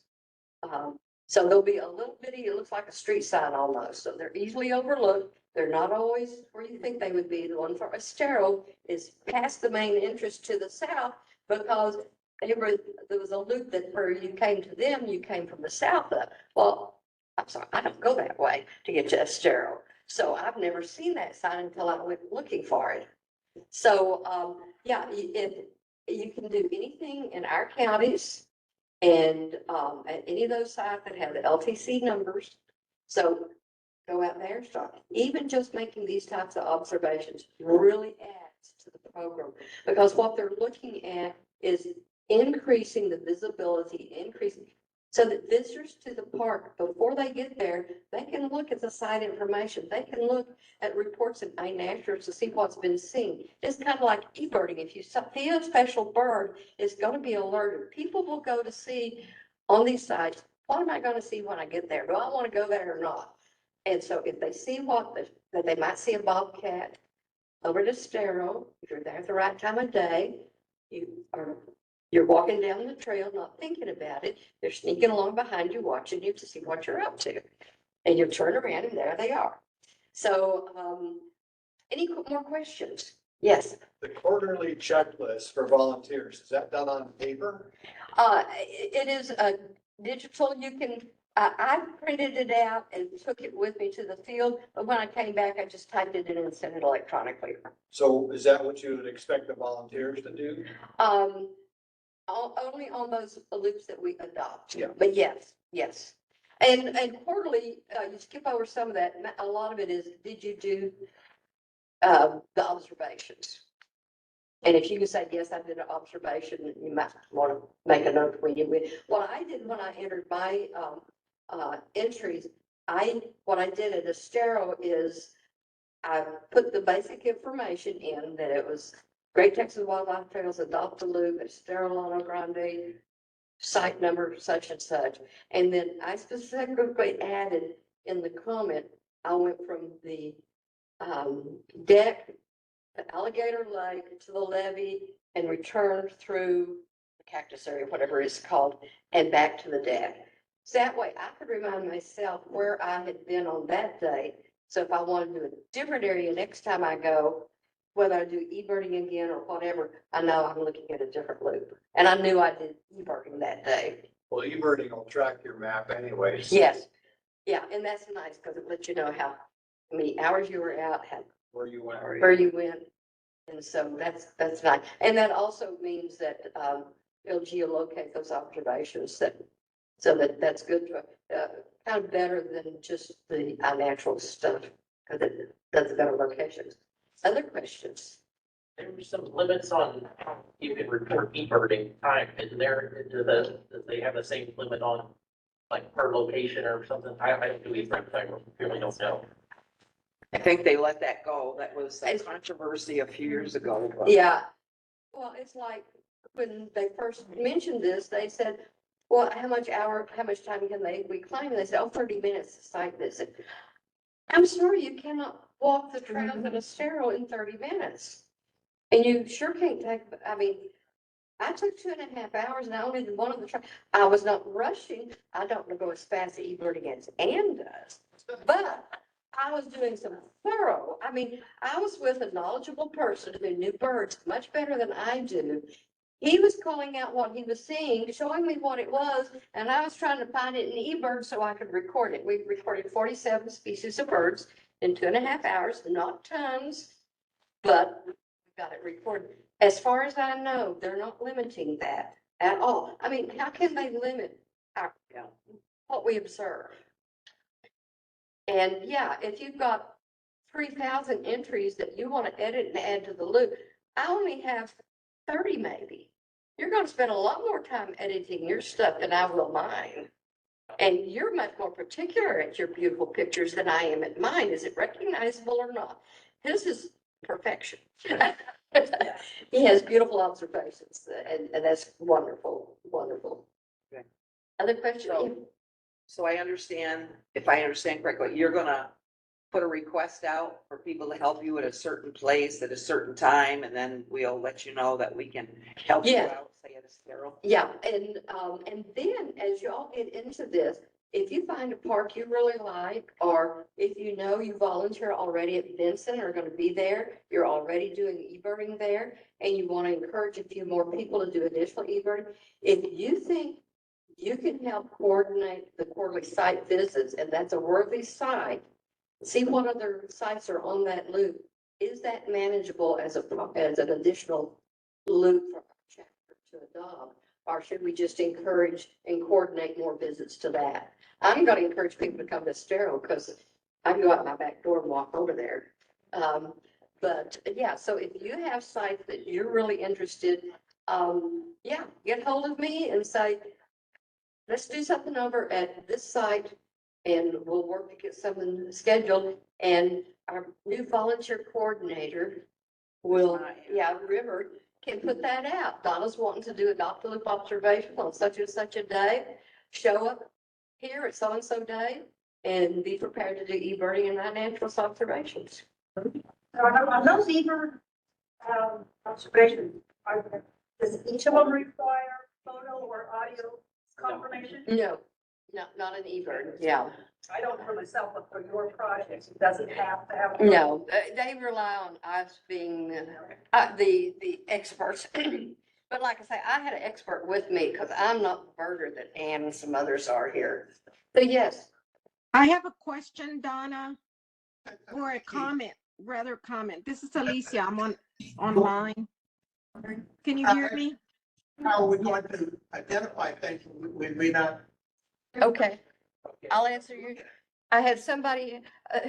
So there'll be a little bitty, it looks like a street sign almost. So they're easily overlooked. They're not always where you think they would be. The one for Estero is past the main entrance to the south, because there was a loop that where you came to them, you came from the south up. Well, I'm sorry, I don't go that way to get to Estero. So I've never seen that sign until I went looking for it. So, yeah, if you can do anything in our counties and at any of those sites that have the LTC numbers. So go out there and start. Even just making these types of observations really adds to the program, because what they're looking at is increasing the visibility, so that visitors to the park, before they get there, they can look at the site information. They can look at reports in iNaturalist to see what's been seen. It's kind of like e-birding. If you see a special bird, it's going to be alerted. People will go to see on these sites, what am I going to see when I get there? Do I want to go there or not? And so if they see that they might see a bobcat over to Estero, if you're there at the right time of day, you're walking down the trail, not thinking about it. They're sneaking along behind you, watching you to see what you're up to. And you turn around and there they are. So, any more questions? Yes. The quarterly checklist for volunteers, is that done on paper? It is digital. You can, I printed it out and took it with me to the field, but when I came back, I just typed it in and sent it electronically. So is that what you would expect the volunteers to do? Only on those loops that we adopt. Yeah. But yes. And quarterly, you skip over some of that. A lot of it is, did you do the observations? And if you can say, yes, I did an observation, you might want to make a note when you win. What I did when I entered my entries, what I did at Estero is I put the basic information in that it was Great Texas Wildlife Trails, Adopt a Loop, Estero Llano Grande, site number such and such. And then I specifically added in the comment, I went from the deck, the Alligator Lake to the levee and returned through the cactus area, whatever it's called, and back to the deck. So that way I could remind myself where I had been on that day. So if I want to do a different area next time I go, whether I do e-birding again or whatever, I know I'm looking at a different loop. And I knew I did e-birding that day. Well, e-birding will track your map anyways. Yes. Yeah, and that's nice because it lets you know how many hours you were out, Where you went. where you went. And so that's nice. And that also means that it'll geolocate those observations so that's good for kind of better than just the unnatural stuff because it does better locations. Other questions? There were some limits on how you can report e-birding time, isn't there? Do they have the same limit on like per location or something? I don't do e-birding, I really don't know. I think they let that go. That was a controversy a few years ago. But Yeah. Well, it's like when they first mentioned this, they said, well, how much time can we claim? And they said, 30 minutes to site visit. I'm sorry, you cannot walk the trails at Estero in 30 minutes. And you sure can't I took 2.5 hours and I only did one of the I was not rushing. I don't go as fast as e-birding as Ann does, but I was doing some thorough, I mean, I was with a knowledgeable person who knew birds much better than I do. He was calling out what he was seeing, showing me what it was, and I was trying to find it in eBird so I could record it. We recorded 47 species of birds in 2.5 hours, not tons, but we got it recorded. As far as I know, they're not limiting that at all. I mean, how can they limit our, what we observe? And yeah, if you've got 3,000 entries that you want to edit and add to the loop, I only have 30 maybe. You're going to spend a lot more time editing your stuff than I will mine. And you're much more particular at your beautiful pictures than I am at mine. Is it recognizable or not? His is perfection. He has beautiful observations, and that's wonderful, wonderful. Okay. Other questions? So I understand, if I understand correctly, you're gonna put a request out for people to help you at a certain place at a certain time, and then we'll let you know that we can help you Yeah. out, say at a sterile. Yeah, and then as y'all get into this, if you find a park you really like, or if you know you volunteer already at Benson or gonna be there, you're already doing e-birding there, and you want to encourage a few more people to do additional e-birding, if you think you can help coordinate the quarterly site visits, and that's a worthy site, see what other sites are on that loop. Is that manageable as an additional loop for our chapter to adopt? Or should we just encourage and coordinate more visits to that? I'm going to encourage people to come to Estero because I can go out my back door and walk over there. But yeah, so if you have sites that you're really interested, yeah, get hold of me and say, let's do something over at this site and we'll work to get something scheduled. And our new volunteer coordinator will, River, can put that out. Donna's wanting to do a Dr. Loop observation on such and such a day. Show up here at so-and-so day and be prepared to do e-birding and natural observations. On those eBird, observations, does each of them require photo or audio confirmation? No, not an e-bird. Yeah. I don't for myself, but for your projects, it doesn't have to have. No, they rely on us being the experts. But like I say, I had an expert with me because I'm not the birder that Ann and some others are here. So yes. I have a question, Donna, or a comment, rather comment. This is Alicia. I'm online. Can you hear me? How are we going to identify things we may not? Okay, I'll answer you. I had somebody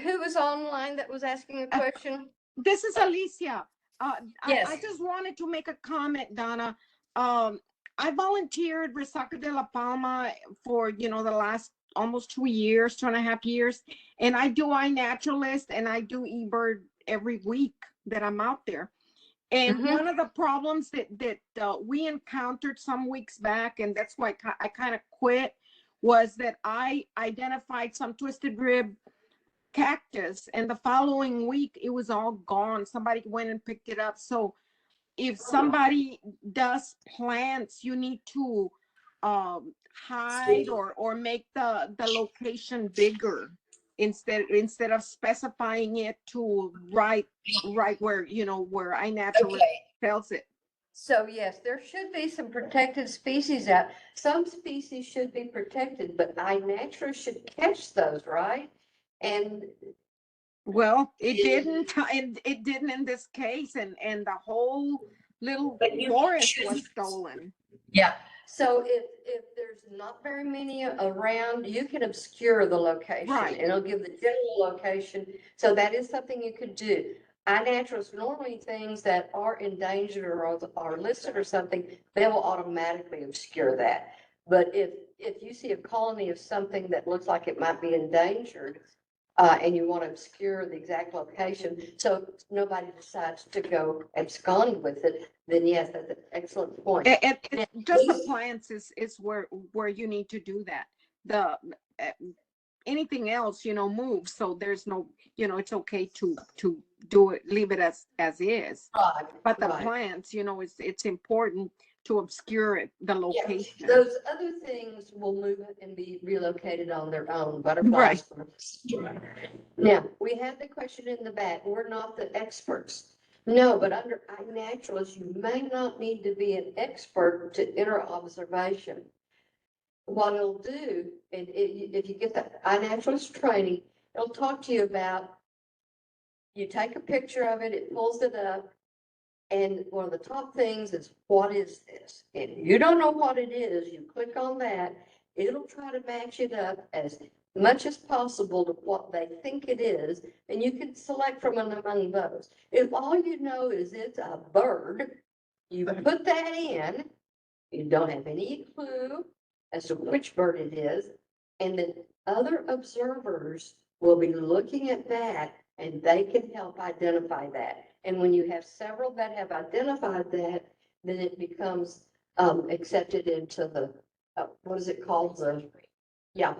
who was online that was asking a question. This is Alicia. Yes. I just wanted to make a comment, Donna. I volunteered Resaca de la Palma for, the last almost 2 years, 2.5 years. And I do iNaturalist and I do eBird every week that I'm out there. And one of the problems that we encountered some weeks back, and that's why I kind of quit, was that I identified some twisted rib cactus, and the following week it was all gone. Somebody went and picked it up. So if somebody does plants, you need to hide or make the location bigger instead of specifying it to right where where iNaturalist tells it. So yes, there should be some protected species out. Some species should be protected, but iNaturalist should catch those, right? And well, it didn't, and it didn't in this case, and the whole little forest was stolen. Yeah. So if there's not very many around, you can obscure the location. Right. And it'll give the general location. So that is something you could do. iNaturalist, normally things that are endangered or are listed or something, they will automatically obscure that. But if you see a colony of something that looks like it might be endangered, and you want to obscure the exact location, so nobody decides to go abscond with it, then yes, that's an excellent point. And just the plants is where you need to do that. The anything else, moves. So there's no, it's okay to do it, leave it as is. Right, But the right. plants, it's important to obscure it, the Yeah, location. those other things will move and be relocated on their own, butterflies. Now, we had the question in the back, we're not the experts. No, but under iNaturalist, you may not need to be an expert to enter observation. What it'll do, and if you get the iNaturalist training, it'll talk to you about, you take a picture of it, it pulls it up, and one of the top things is, what is this? If you don't know what it is, you click on that, it'll try to match it up as much as possible to what they think it is, and you can select from among those. If all you know is it's a bird, you put that in, you don't have any clue as to which bird it is, and then other observers will be looking at that, and they can help identify that. And when you have several that have identified that, then it becomes accepted into the, what is it called? Yeah.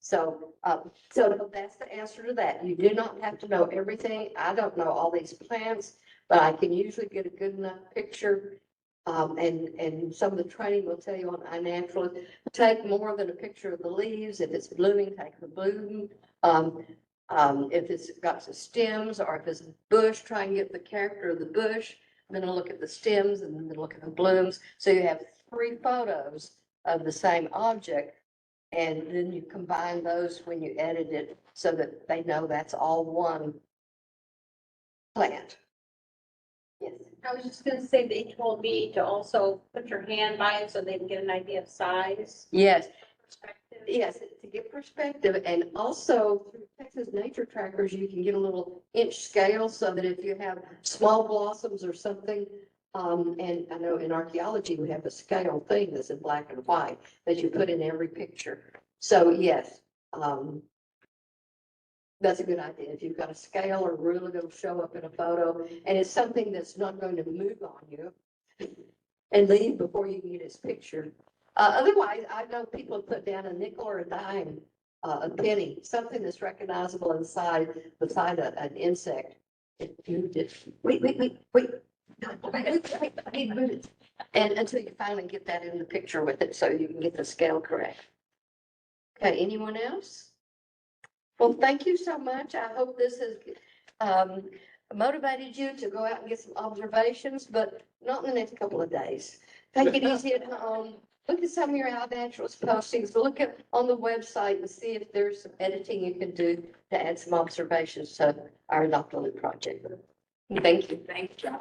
So that's the answer to that. You do not have to know everything. I don't know all these plants, but I can usually get a good enough picture. And some of the training will tell you on iNaturalist, take more than a picture of the leaves. If it's blooming, take the bloom. If it's got some stems, or if it's a bush, try and get the character of the bush. Then I'll look at the stems and then look at the blooms. So you have 3 photos of the same object. And then you combine those when you edit it so that they know that's all one plant. Yes. I was just gonna say, they told me to also put your hand by it so they can get an idea of size. Yes. Perspective. Yes, to get perspective, and also through Texas Nature Trackers, you can get a little inch scale so that if you have small blossoms or something, and I know in archaeology, we have a scale thing that's in black and white that you put in every picture. So yes, that's a good idea. If you've got a scale or ruler, it'll show up in a photo, and it's something that's not going to move on you and leave before you can get his picture. Otherwise, I know people put down a nickel or a dime, a penny, something that's recognizable inside, beside an insect. If you just, wait. And until you finally get that in the picture with it, so you can get the scale correct. Okay, anyone else? Well, thank you so much. I hope this has motivated you to go out and get some observations, but not in the next couple of days. Take it easy at home. Look at some of your iNaturalist postings. Look at on the website and see if there's some editing you can do to add some observations to our Adopt a Loop project. Thank you. Thank you.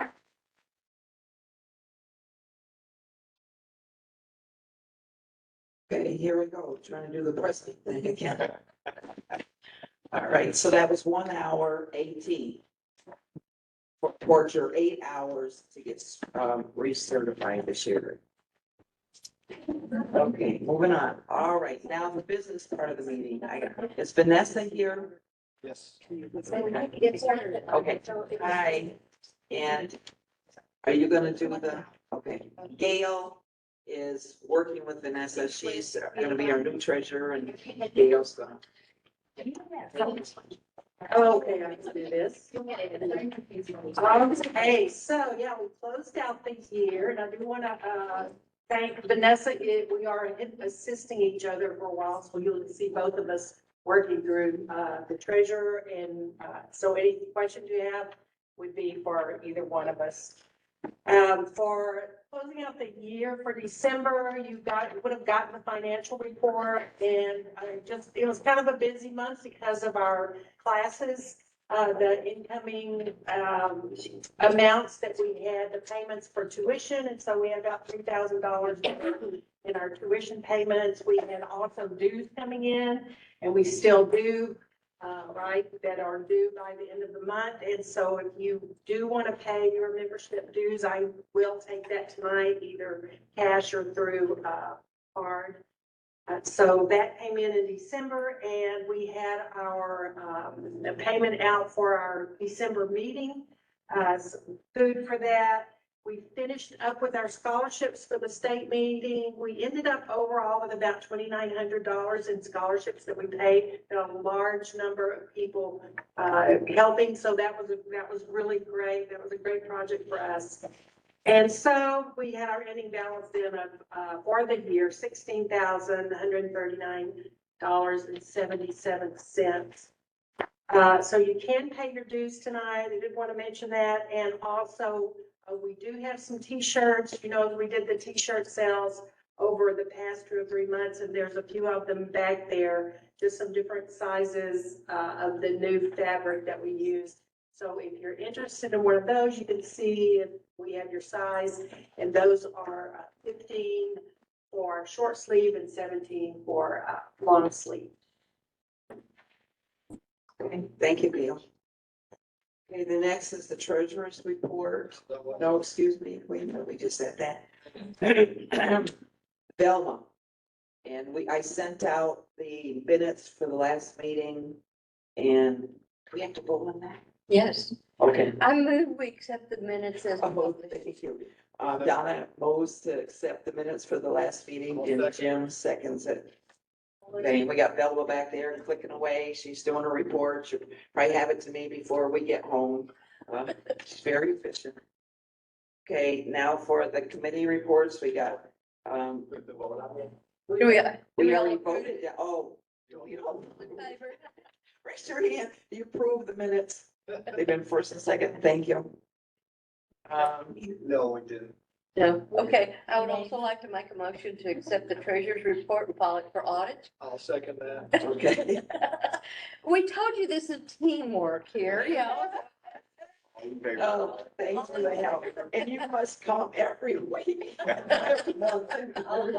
Okay, here we go, trying to do the president thing again. All right, so that was 1 hour 18. Towards your 8 hours to get recertified this year. Okay, moving on. All right, now the business part of the meeting. Is Vanessa here? Yes. Okay, hi. And are you gonna do the, okay, Gail is working with Vanessa. She's gonna be our new treasurer, and Gail's gonna. Okay, I can do this. Okay, so yeah, we closed out the year, and I do want to thank Vanessa. We are assisting each other for a while, so you'll see both of us working through the treasurer, and so any questions you have would be for either one of us. For closing out the year for December, you would have gotten the financial report, and it was kind of a busy month because of our classes, the incoming amounts that we had, the payments for tuition, and so we had about $3,000 in our tuition payments. We had also dues coming in, and we still do. Right, that are due by the end of the month. And so if you do want to pay your membership dues, I will take that tonight, either cash or through card. So that came in December, and we had our payment out for our December meeting, some food for that. We finished up with our scholarships for the state meeting. We ended up overall with about $2,900 in scholarships that we paid. A large number of people helping, so that was really great. That was a great project for us. And so we had our ending balance then of, for the year, $16,139.77. So you can pay your dues tonight. I did want to mention that. And also, we do have some t-shirts. You know, we did the t-shirt sales over the past 2 or 3 months, and there's a few of them back there, just some different sizes of the new fabric that we used. So if you're interested in one of those, you can see if we have your size, and those are 15 for short sleeve and 17 for long sleeve. Okay, thank you, Gail. Okay, the next is the treasurer's report. No, excuse me, wait a minute, we just said that. Velma. And I sent out the minutes for the last meeting, and we have to vote on that? Yes, Okay. I move we accept the minutes as Oh, published. thank you. Donna moves to accept the minutes for the last meeting, and Jim seconds it. Okay, we got Velma back there clicking away. She's doing a report. She'll probably have it to me before we get home. She's very efficient. Okay, now for the committee reports, we got, We already voted. Yeah, oh. You know, raise your hand. You approve the minutes. They've been first and second. Thank you. No, we didn't. No, okay, I would also like to make a motion to accept the treasurer's report and file it for audit. I'll second that. Okay. We told you this is teamwork here, you know. All in favor? Oh, thanks for the help. And you must come every week. Every month. Okay. I'll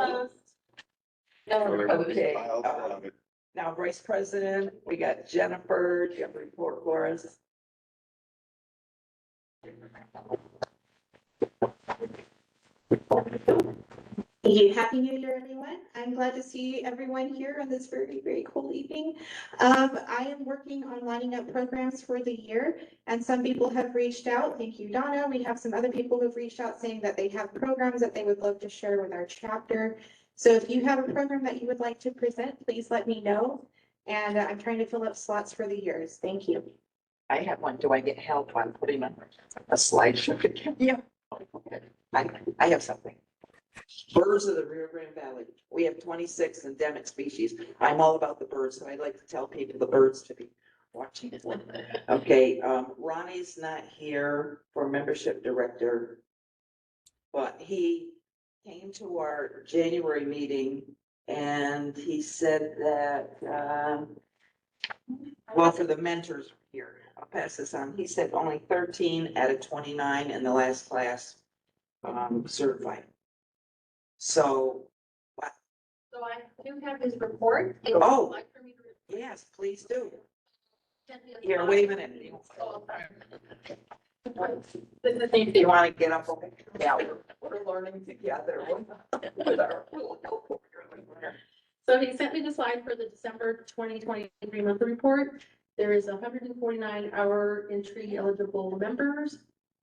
love it. Now, Vice President, we got Jennifer. Do you have a report for us? Thank you. Happy New Year, everyone. I'm glad to see everyone here on this very, very cool evening. I am working on lining up programs for the year, and some people have reached out. Thank you, Donna. We have some other people who have reached out saying that they have programs that they would love to share with our chapter. So if you have a program that you would like to present, please let me know. And I'm trying to fill up slots for the years. Thank you. I have one. Do I get help on putting a slideshow? Yeah. Okay. I have something. Birds of the Rio Grande Valley. We have 26 endemic species. I'm all about the birds, so I'd like to tell people the birds to be watching. Okay, Ronnie's not here for membership director, but he came to our January meeting and he said that, well, for the mentors here, I'll pass this on. He said only 13 out of 29 in the last class certified. So, So I do have his report. If Oh. you'd like for me to- yes, please do. Send me a You're slide. waving at me. This is the- You want to get up? Yeah, we're learning together. With our little help. So he sent me the slide for the December 2023 monthly report. There is 149 hour entry eligible members,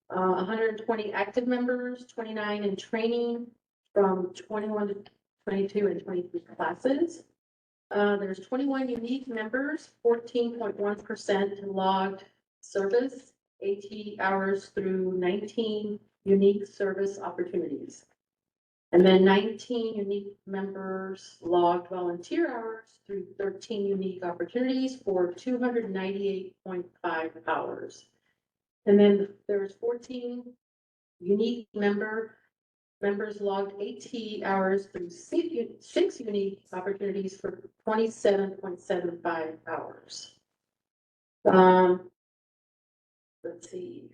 120 active members, 29 in training from 21 to 22 and 23 classes. There's 21 unique members, 14.1% logged service, AT hours through 19 unique service opportunities. And then 19 unique members logged volunteer hours through 13 unique opportunities for 298.5 hours. And then there's 14 unique members logged AT hours through 6 unique opportunities for 27.75 hours. Let's see.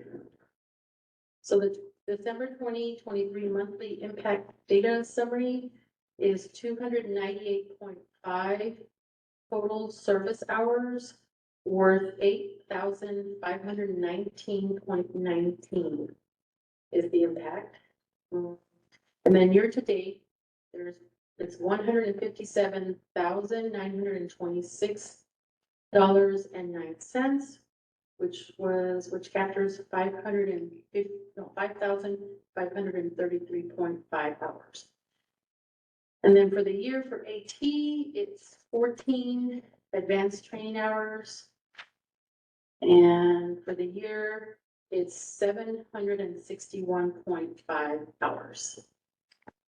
So the December 2023 monthly impact data summary is 298.5 total service hours worth 8,519.19 is the impact. And then year to date, it's $157,926.09, which captures 5,533.5 hours. And then for the year for AT, it's 14 advanced training hours. And for the year, it's 761.5 hours.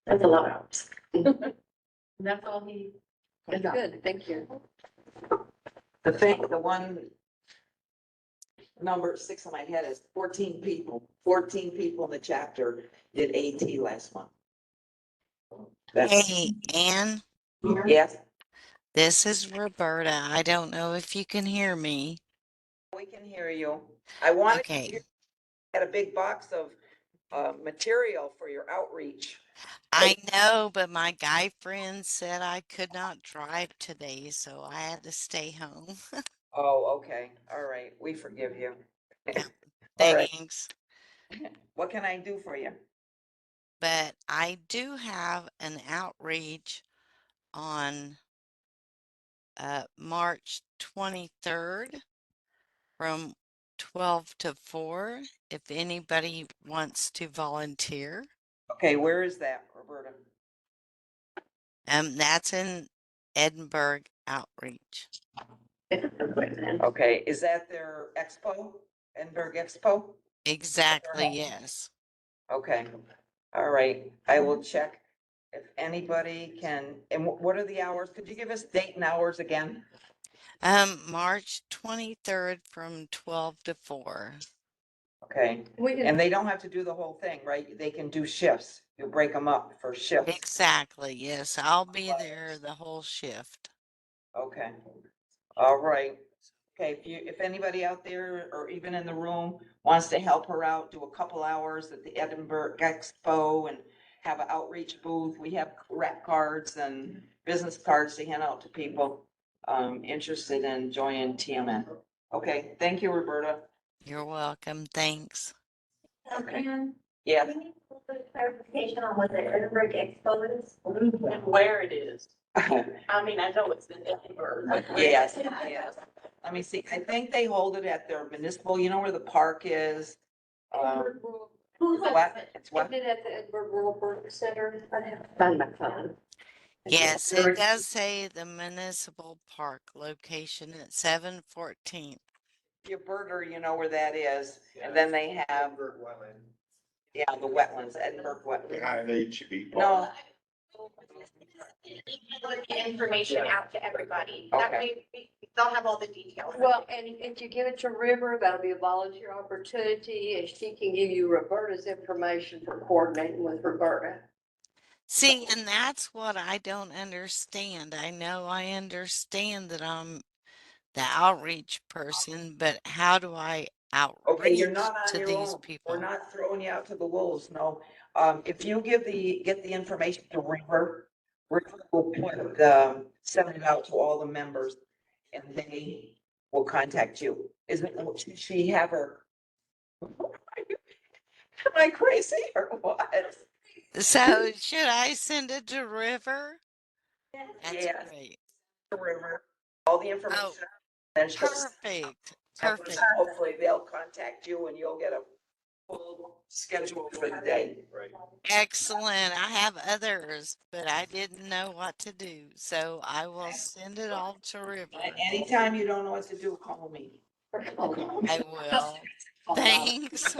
That's a lot of hours. And that's all he. That's good, thank you. The one number 6 on my head is 14 people. 14 people in the chapter did AT last month. That's, Hey, Ann, yes, this is Roberta. I don't know if you can hear me. we can hear you. I wanted to Okay, get a big box of material for your outreach. I know, but my guy friend said I could not drive today, so I had to stay home. Oh, okay. All right. We forgive you. Yeah, All right. thanks. What can I do for you? But I do have an outreach on March 23rd from 12 to 4 if anybody wants to volunteer. Okay, where is that, Roberta? That's in Edinburgh Outreach. Okay, is that their expo? Edinburgh Expo? Exactly, yes. Okay, all right. I will check if anybody can, and what are the hours? Could you give us date and hours again? March 23rd from 12 to 4. Okay, We can, and they don't have to do the whole thing, right? They can do shifts. You break them up for shifts. Exactly, yes. I'll be there the whole shift. Okay, all right. Okay, if anybody out there or even in the room wants to help her out, do a couple hours at the Edinburgh Expo and have an outreach booth. We have rec cards and business cards to hand out to people interested in joining TMN. Okay, thank you, Roberta. You're welcome. Thanks. Okay. And Yeah, we need a little bit of clarification on what the Edinburgh Expo is. And where it is. I mean, I know it's in Edinburgh. yes, yes. Let me see. I think they hold it at their municipal, you know where the park is? who What? It's Is what? it at the Edward World Work Center? I have to find my phone. Yes, it does say the municipal park location at 714. Your birder, you know where that is, and then they have, yeah, the wetlands, Edinburgh wetlands. Behind HEB. No, Put the information out to everybody. That Okay. way they'll have all the details. Well, and if you give it to River, that'll be a volunteer opportunity, and she can give you Roberta's information for coordinating with Roberta. See, and that's what I don't understand. I know I understand that I'm the outreach person, but how do I okay, you're outreach not on to your these own. We're people? not throwing you out to the wolves, no. If you get the information to River, River will put, send it out to all the members and they will contact you. Should she have her? Am I crazy or what? So should I send it to River? That's Yes. great. River, all the Oh, information. And she'll- perfect. and Perfect. hopefully they'll contact you and you'll get a full schedule for the day. Right. Excellent. I have others, but I didn't know what to do. So I will send it all to River. Anytime you don't know what to do, call me. I will. Thanks.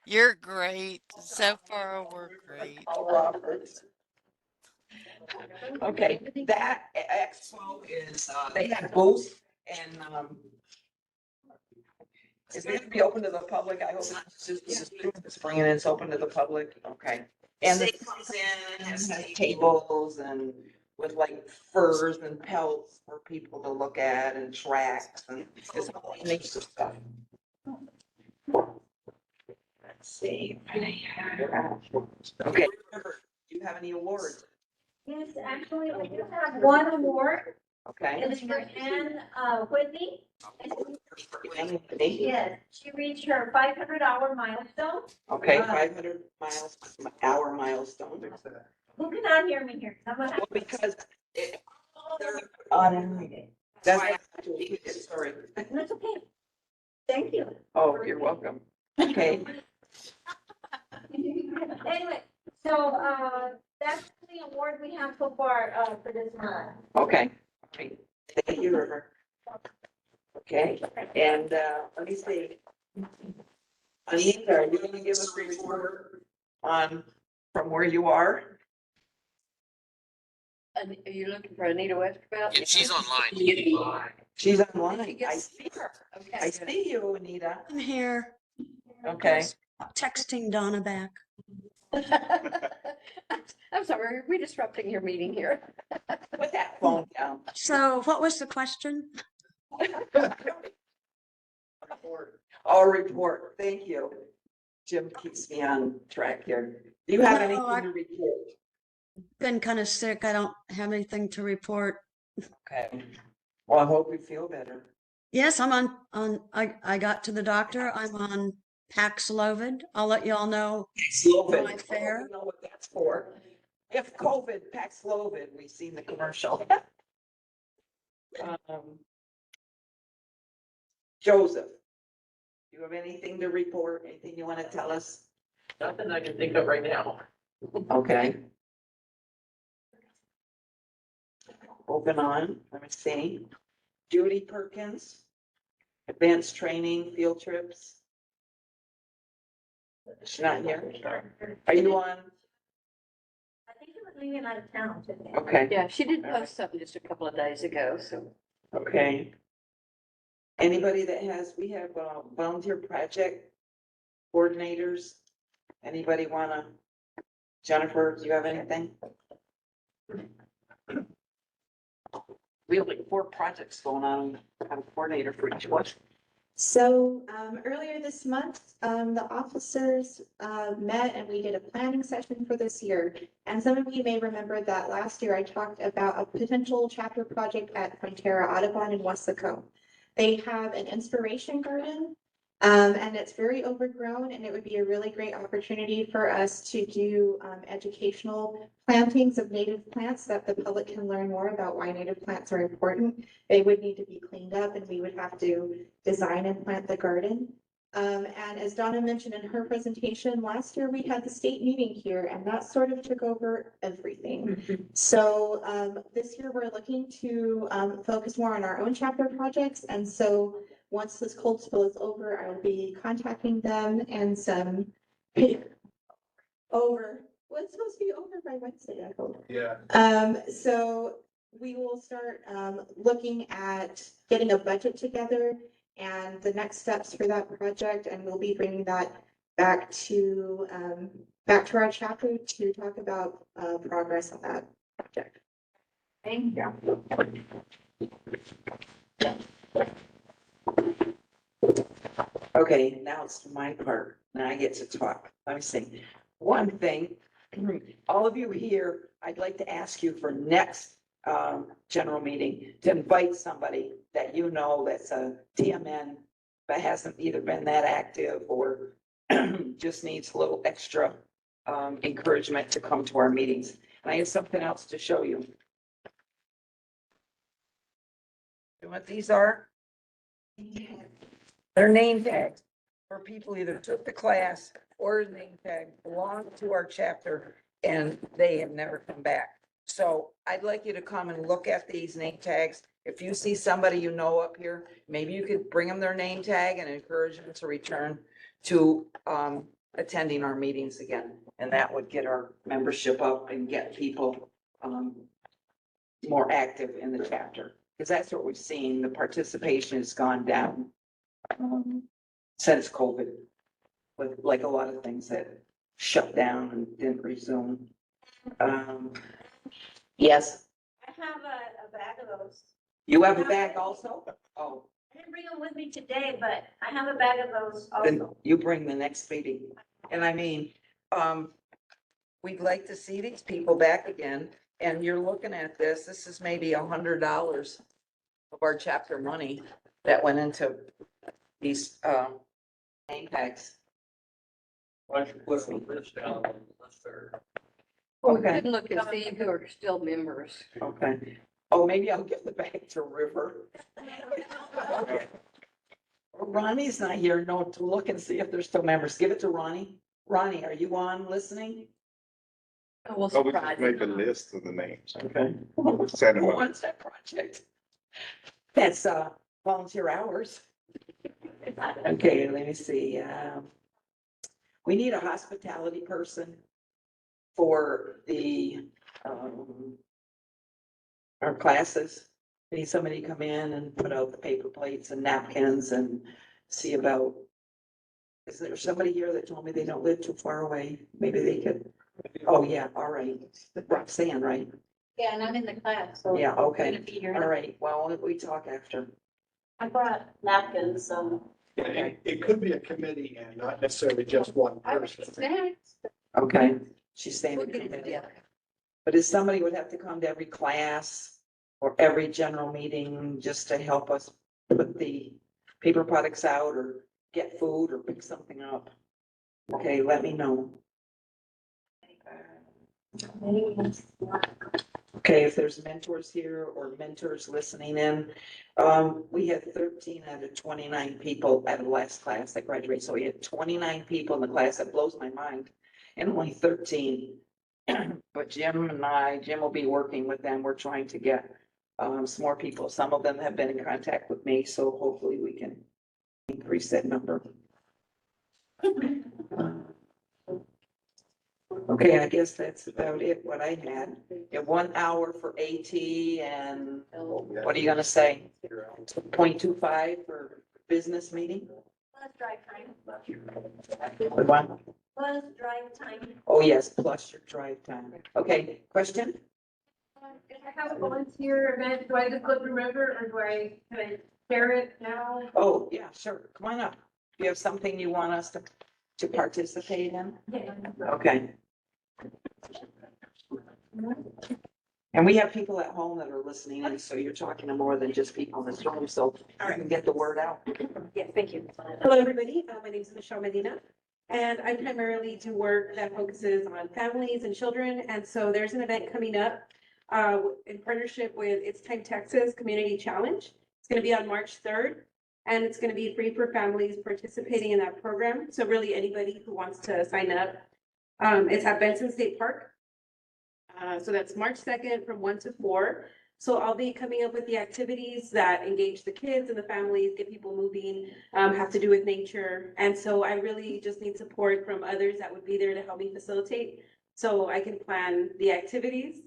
You're great. So far, we're great. Robert. Okay, that expo is, they have booths and, is it gonna be open to the public? I hope it's just spring and it's open to the public, okay. And it comes in and has tables and with like furs and pelts for people to look at and tracks and it's all nature stuff. Let's see. Okay, do you have any awards? Yes, actually, we do have one award. Okay. It's for Ann, Whitney. Anybody? Yes, she reached her 500-hour milestone. Okay, 500 miles, hour milestone. Who cannot hear me here? Someone. Well, because it, they're automated. That's why I have to repeat it, sorry. That's okay. Thank you. Oh, you're welcome. Okay, Anyway, so, that's the award we have so far, for this month. okay. Okay. Thank you, River. Okay, and, let me see. Anita, are you gonna give us a report on, from where you are? And are you looking for Anita Westervelt? Yeah, she's online. She's online. Did you I get- see her. Okay. I see you, Anita. I'm here. Okay. Texting Donna back. I'm sorry, we're disrupting your meeting here. Put that phone down. So what was the question? Our report. Thank you. Jim keeps me on track here. Do you have No, anything I- to report? Been kind of sick. I don't have anything to report. Okay. Well, I hope you feel better. Yes, I'm I got to the doctor. I'm on Paxlovid. I'll let y'all know. Paxlovid. My fare. I don't know what that's for. If COVID, Paxlovid, we've seen the commercial. Joseph, do you have anything to report? Anything you want to tell us? Nothing I can think of right now. Okay. Moving on, let me see. Judy Perkins, advanced training, field trips. She's not here. Are you on? I think you were leaving out of town today. Okay, Yeah, she did post something just a couple of days ago, so. okay. Anybody that has, we have volunteer project coordinators. Anybody wanna? Jennifer, do you have anything? We have like 4 projects going on. I'm a coordinator for each one. So earlier this month, the officers met and we did a planning session for this year. And some of you may remember that last year I talked about a potential chapter project at Frontera Audubon in Wesco. They have an inspiration garden and it's very overgrown, and it would be a really great opportunity for us to do educational plantings of native plants so that the public can learn more about why native plants are important. They would need to be cleaned up and we would have to design and plant the garden. And as Donna mentioned in her presentation, last year we had the state meeting here and that sort of took over everything. So this year we're looking to focus more on our own chapter projects. And so once this cold spill is over, I will be contacting them and some over, well, it's supposed to be over by Wednesday, I hope. Yeah. So we will start looking at getting a budget together and the next steps for that project, and we'll be bringing that back to our chapter to talk about progress on that project. Thank you. Okay, now it's my part. Now I get to talk. Let me see. One thing, all of you here, I'd like to ask you for next general meeting to invite somebody that you know that's a TMN but hasn't either been that active or just needs a little extra encouragement to come to our meetings. And I have something else to show you. You know what these are? They're name tags for people either took the class or name tag belong to our chapter and they have never come back. So I'd like you to come and look at these name tags. If you see somebody you know up here, maybe you could bring them their name tag and encourage them to return to attending our meetings again. And that would get our membership up and get people more active in the chapter. Because that's what we've seen. The participation has gone down since COVID, with like a lot of things that shut down and didn't resume. Yes, I have a bag of those. you have a bag also? Oh, I didn't bring them with me today, but I have a bag of those then also. you bring the next meeting. And I mean, we'd like to see these people back again. And you're looking at this is maybe $100 of our chapter money that went into these name tags. Why should put some rich down on the list there? Well, we Okay. can look and see who are still members. Okay. Oh, maybe I'll give the bag to River. Okay. Ronnie's not here, no, to look and see if there's still members. Give it to Ronnie. Ronnie, are you on listening? We'll Oh, we surprise just make a them. list of the names. Okay. Send Who them out. wants that project? That's volunteer hours. Okay, let me see. We need a hospitality person for our classes. We need somebody to come in and put out the paper plates and napkins and see about. Is there somebody here that told me they don't live too far away? Maybe they could, oh yeah, all right. Roxanne, right? Yeah, and I'm in the class, so. Yeah, I'm okay. gonna be here. All right, well, we talk after. I brought napkins, so. It could be a committee and not necessarily just one person. Snacks. Okay, she's saying. We'll get it together. But if somebody would have to come to every class or every general meeting just to help us put the paper products out or get food or pick something up. Okay, let me know. Okay, if there's mentors here or mentors listening in, we had 13 out of 29 people at the last class that graduated. So we had 29 people in the class. That blows my mind. And only 13. But Jim will be working with them. We're trying to get some more people. Some of them have been in contact with me, so hopefully we can increase that number. Okay, I guess that's about it, what I had. You have 1 hour for AT and what are you gonna say? 0.25 for business meeting? Plus drive time. The one? Plus drive time. Oh, yes, plus your drive time. Okay, question? If I have a volunteer event, do I just go to the river or can I share it now? Oh, yeah, sure. Come on up. Do you have something you want us to participate in? Yeah. Okay. And we have people at home that are listening in, so you're talking to more than just people in this room, so you can get the word out. Yes, thank you. Hello, everybody. My name is Michelle Medina, and I primarily do work that focuses on families and children. And so there's an event coming up in partnership with It's Time Texas Community Challenge. It's going to be on March 3rd, and it's going to be free for families participating in that program. So really anybody who wants to sign up. It's at Benson State Park. So that's March 2nd from 1 to 4. So I'll be coming up with the activities that engage the kids and the families, get people moving, have to do with nature. And so I really just need support from others that would be there to help me facilitate so I can plan the activities.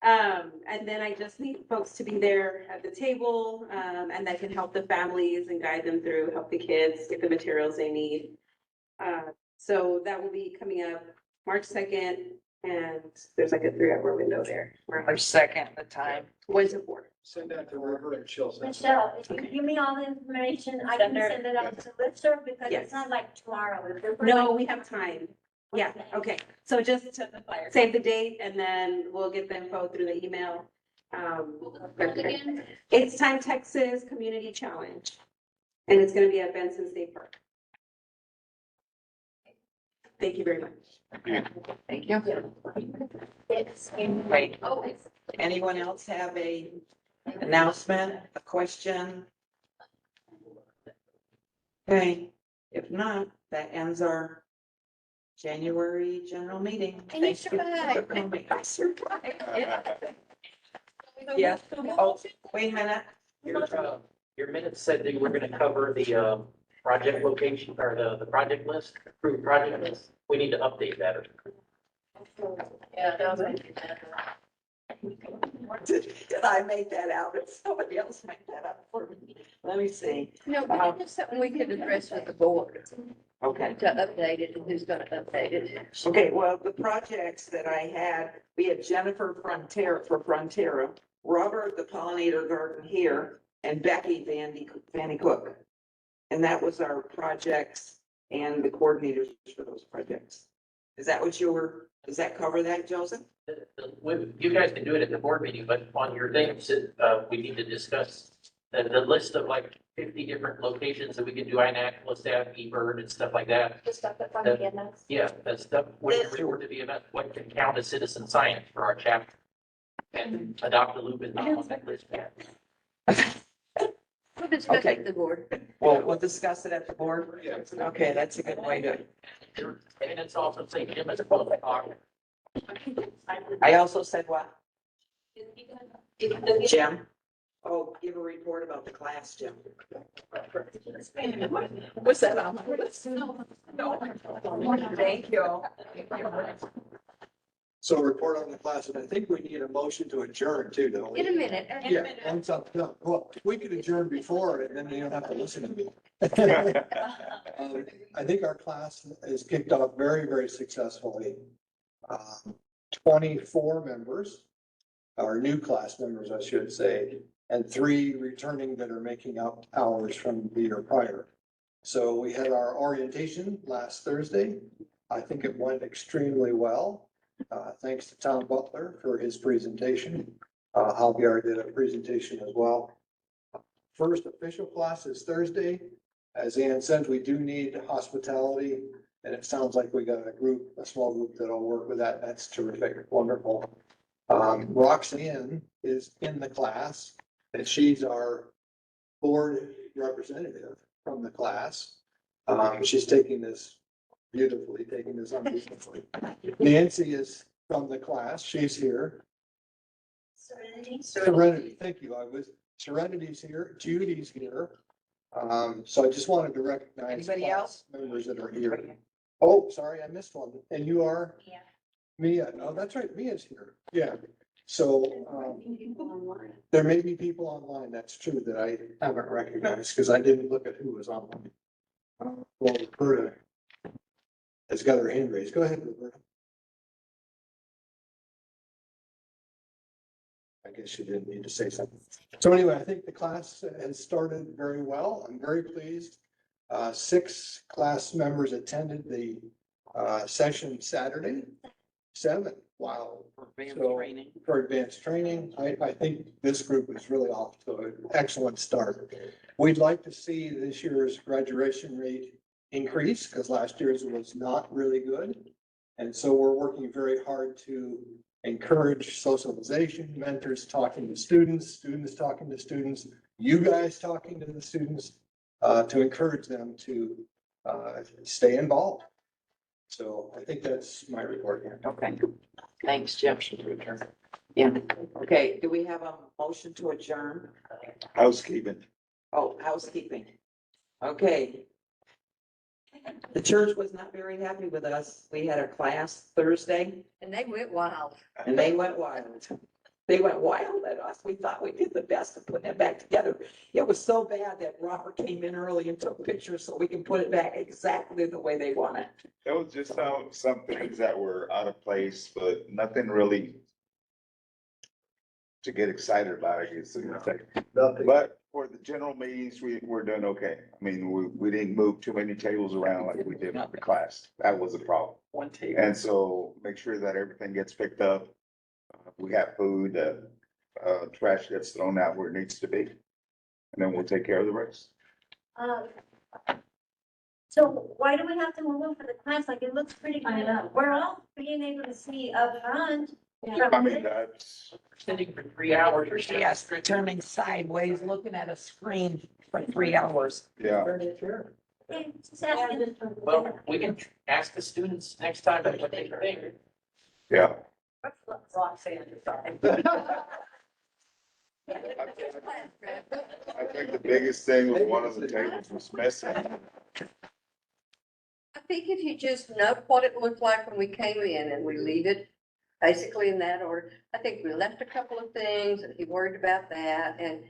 And then I just need folks to be there at the table and that can help the families and guide them through, help the kids get the materials they need. So that will be coming up March 2nd. And there's like a 3-hour window there. March 2nd, the time. 1 to 4. Send that to River and she'll send. Michelle, if you give me all the information, I can send it out to Lister because Yes. it's not like tomorrow. No, we have time. Yeah, okay. So just to save the date and then we'll get the info through the email. It's Time Texas Community Challenge. And it's gonna be at Benson State Park. Thank you very much. Thank you. It's in. Right. Oh, it's. Anyone else have a announcement, a question? Okay, if not, that ends our January general meeting. And you Thank for survived. coming. I survived. Yeah. Oh, wait a minute. Your minutes said that you were gonna cover the, project location or the project list, approved project list. We need to update that. Yeah, that was. Did I make that out? Or somebody else make that up for me? Let me see. No, but it's something we could address with the board Okay. to update it and who's gonna update it. Okay, well, the projects that I had, we had Jennifer Frontera, Robert the Pollinator Garden here, and Becky Vandy Cook. And that was our projects and the coordinators for those projects. Is that what does that cover that, Joseph? You guys can do it at the board meeting, but on your thing, we need to discuss the list of like 50 different locations that we can do INAC, staff, eBird and stuff like that. The stuff that's on the agenda. Yeah, that stuff, when you report to the event, what can count as citizen science for our chapter? And Adopt a Loop is not on that list yet. We'll discuss Okay. it at the board. Well, we'll discuss it at the board. Yeah. Okay, that's a good way to, And it's also saying Jim is a public talk. I also said what? Jim? Oh, give a report about the class, Jim. Was that on my list? No. Thank you. So report on the class, and I think we need a motion to adjourn too, don't we? In a minute. Yeah, once I'm done. Well, we could adjourn before and then you don't have to listen to me. I think our class is kicked off very, very successfully. 24 members, our new class members, I should say, and 3 returning that are making up hours from the year prior. So we had our orientation last Thursday. I think it went extremely well. Thanks to Tom Butler for his presentation. Javier did a presentation as well. First official class is Thursday. As Ann said, we do need hospitality, and it sounds like we got a small group that'll work with that. That's terrific, wonderful. Roxanne is in the class, and she's our board representative from the class. She's taking this beautifully, taking this on beautifully. Nancy is from the class. She's here. Serenity, thank you. Serenity's here. Judy's here. So I just wanted to recognize Anybody class else? members that are here. Oh, sorry, I missed one. And you are? Mia. Oh, that's right. Mia's here. Yeah. So, there may be people online. That's true that I haven't recognized because I didn't look at who was online. Well, Roberta has got her hand raised. Go ahead, Roberta. I guess you didn't need to say something. So anyway, I think the class has started very well. I'm very pleased. 6 class members attended the session Saturday. 7. Wow. For advanced training. I think this group is really off to an excellent start. We'd like to see this year's graduation rate increase because last year's was not really good. And so we're working very hard to encourage socialization, mentors talking to students, students talking to students, you guys talking to the students, to encourage them to stay involved. So I think that's my report here. Okay, thanks, Jim. Yeah, okay, do we have a motion to adjourn? Housekeeping. Oh, housekeeping. Okay. The church was not very happy with us. We had a class Thursday And they went wild. and they went wild. They went wild at us. We thought we did the best of putting it back together. It was so bad that Robert came in early and took pictures so we can put it back exactly the way they want it. There was just some things that were out of place, but nothing really to get excited about, I guess. Nothing. But for the general meetings, we're doing okay. I mean, we didn't move too many tables around like we did with the class. That was a problem. One table. And so make sure that everything gets picked up. We have food, trash gets thrown out where it needs to be. And then we'll take care of the rest. So why do we have to move them for the class? Like, it looks pretty good. We're all being able to see up front. I mean, that's, Sitting for 3 hours or so. Yes, turning sideways, looking at a screen for 3 hours. yeah. Okay, just asking. Well, we can ask the students next time what they think. Yeah. Roxanne. I think the biggest thing was one of the tables was missing. I think if you just know what it looked like when we came in and we leave it basically in that order. I think we left a couple of things and he worried about that and.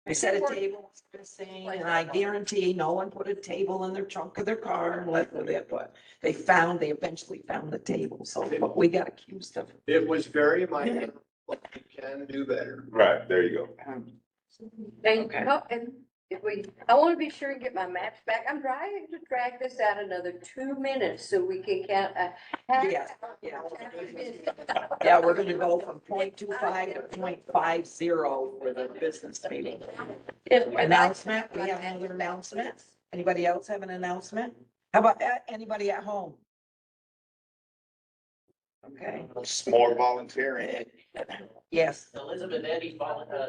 They said a table was missing, and I guarantee no one put a table in their trunk of their car and left with it, but they eventually found the table, so but we got accused of. It was very minor, but we can do better. Right, there you go. And, Okay. and if I want to be sure and get my maps back. I'm trying to drag this out another 2 minutes so we can count. Yes, yeah. Yeah, we're gonna go from 0.25 to 0.50 for the business meeting. Announcement, we have another announcement. Anybody else have an announcement? How about anybody at home? Okay. More volunteering. Yes. Elizabeth Eddy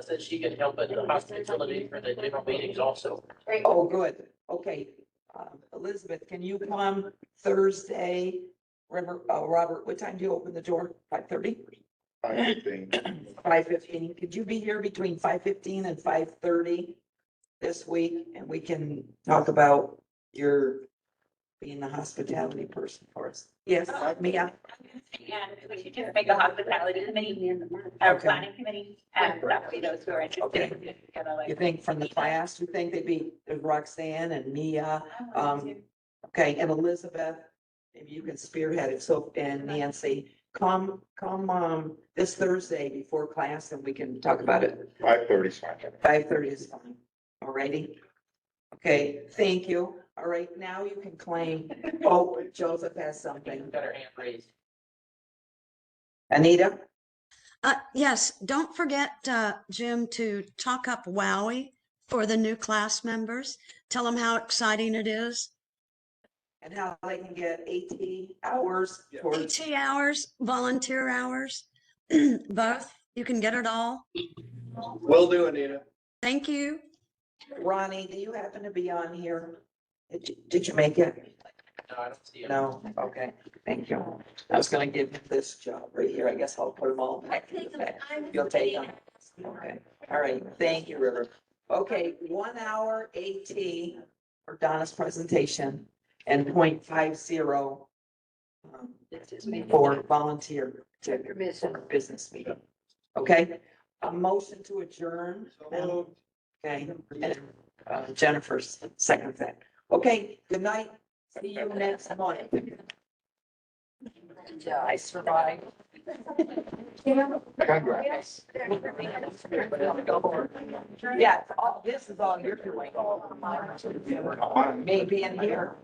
said she can help at the hospitality for the general meetings also. Oh, good. Okay. Elizabeth, can you come Thursday? Robert, what time do you open the door? 5:30? 5:15. 5:15. Could you be here between 5:15 and 5:30 this week? And we can talk about your being the hospitality person for us. Yes, Mia? And we should just make a hospitality committee, a Okay. planning committee, and that way those who are interested. Okay. Kind of like. You think from the class, you think they'd be Roxanne and Mia, okay, and Elizabeth? Maybe you can spearhead it. So, and Nancy, come, this Thursday before class and we can talk about it. 5:30 is fine. 5:30 is fine. Alrighty. Okay, thank you. All right, now you can claim, oh, Joseph has something. Got her hand raised. Anita? Yes, don't forget, Jim, to talk up WOWY for the new class members. Tell them how exciting it is. And how they can get AT hours towards, AT hours, volunteer hours, both. You can get it all. Will do, Anita. Thank you. Ronnie, do you happen to be on here? Did you make it? No, I don't see it. No, okay, thank you. I was gonna give him this job right here. I guess I'll put them all back in the back. You'll take them? Okay, all right, thank you, River. Okay, 1 hour AT for Donna's presentation and 0.50 for volunteer to business meeting. Okay, a motion to adjourn. Okay, and Jennifer's second that. Okay, good night. See you next month. I survived. Congrats. Yeah, this is all you're doing. Me being here.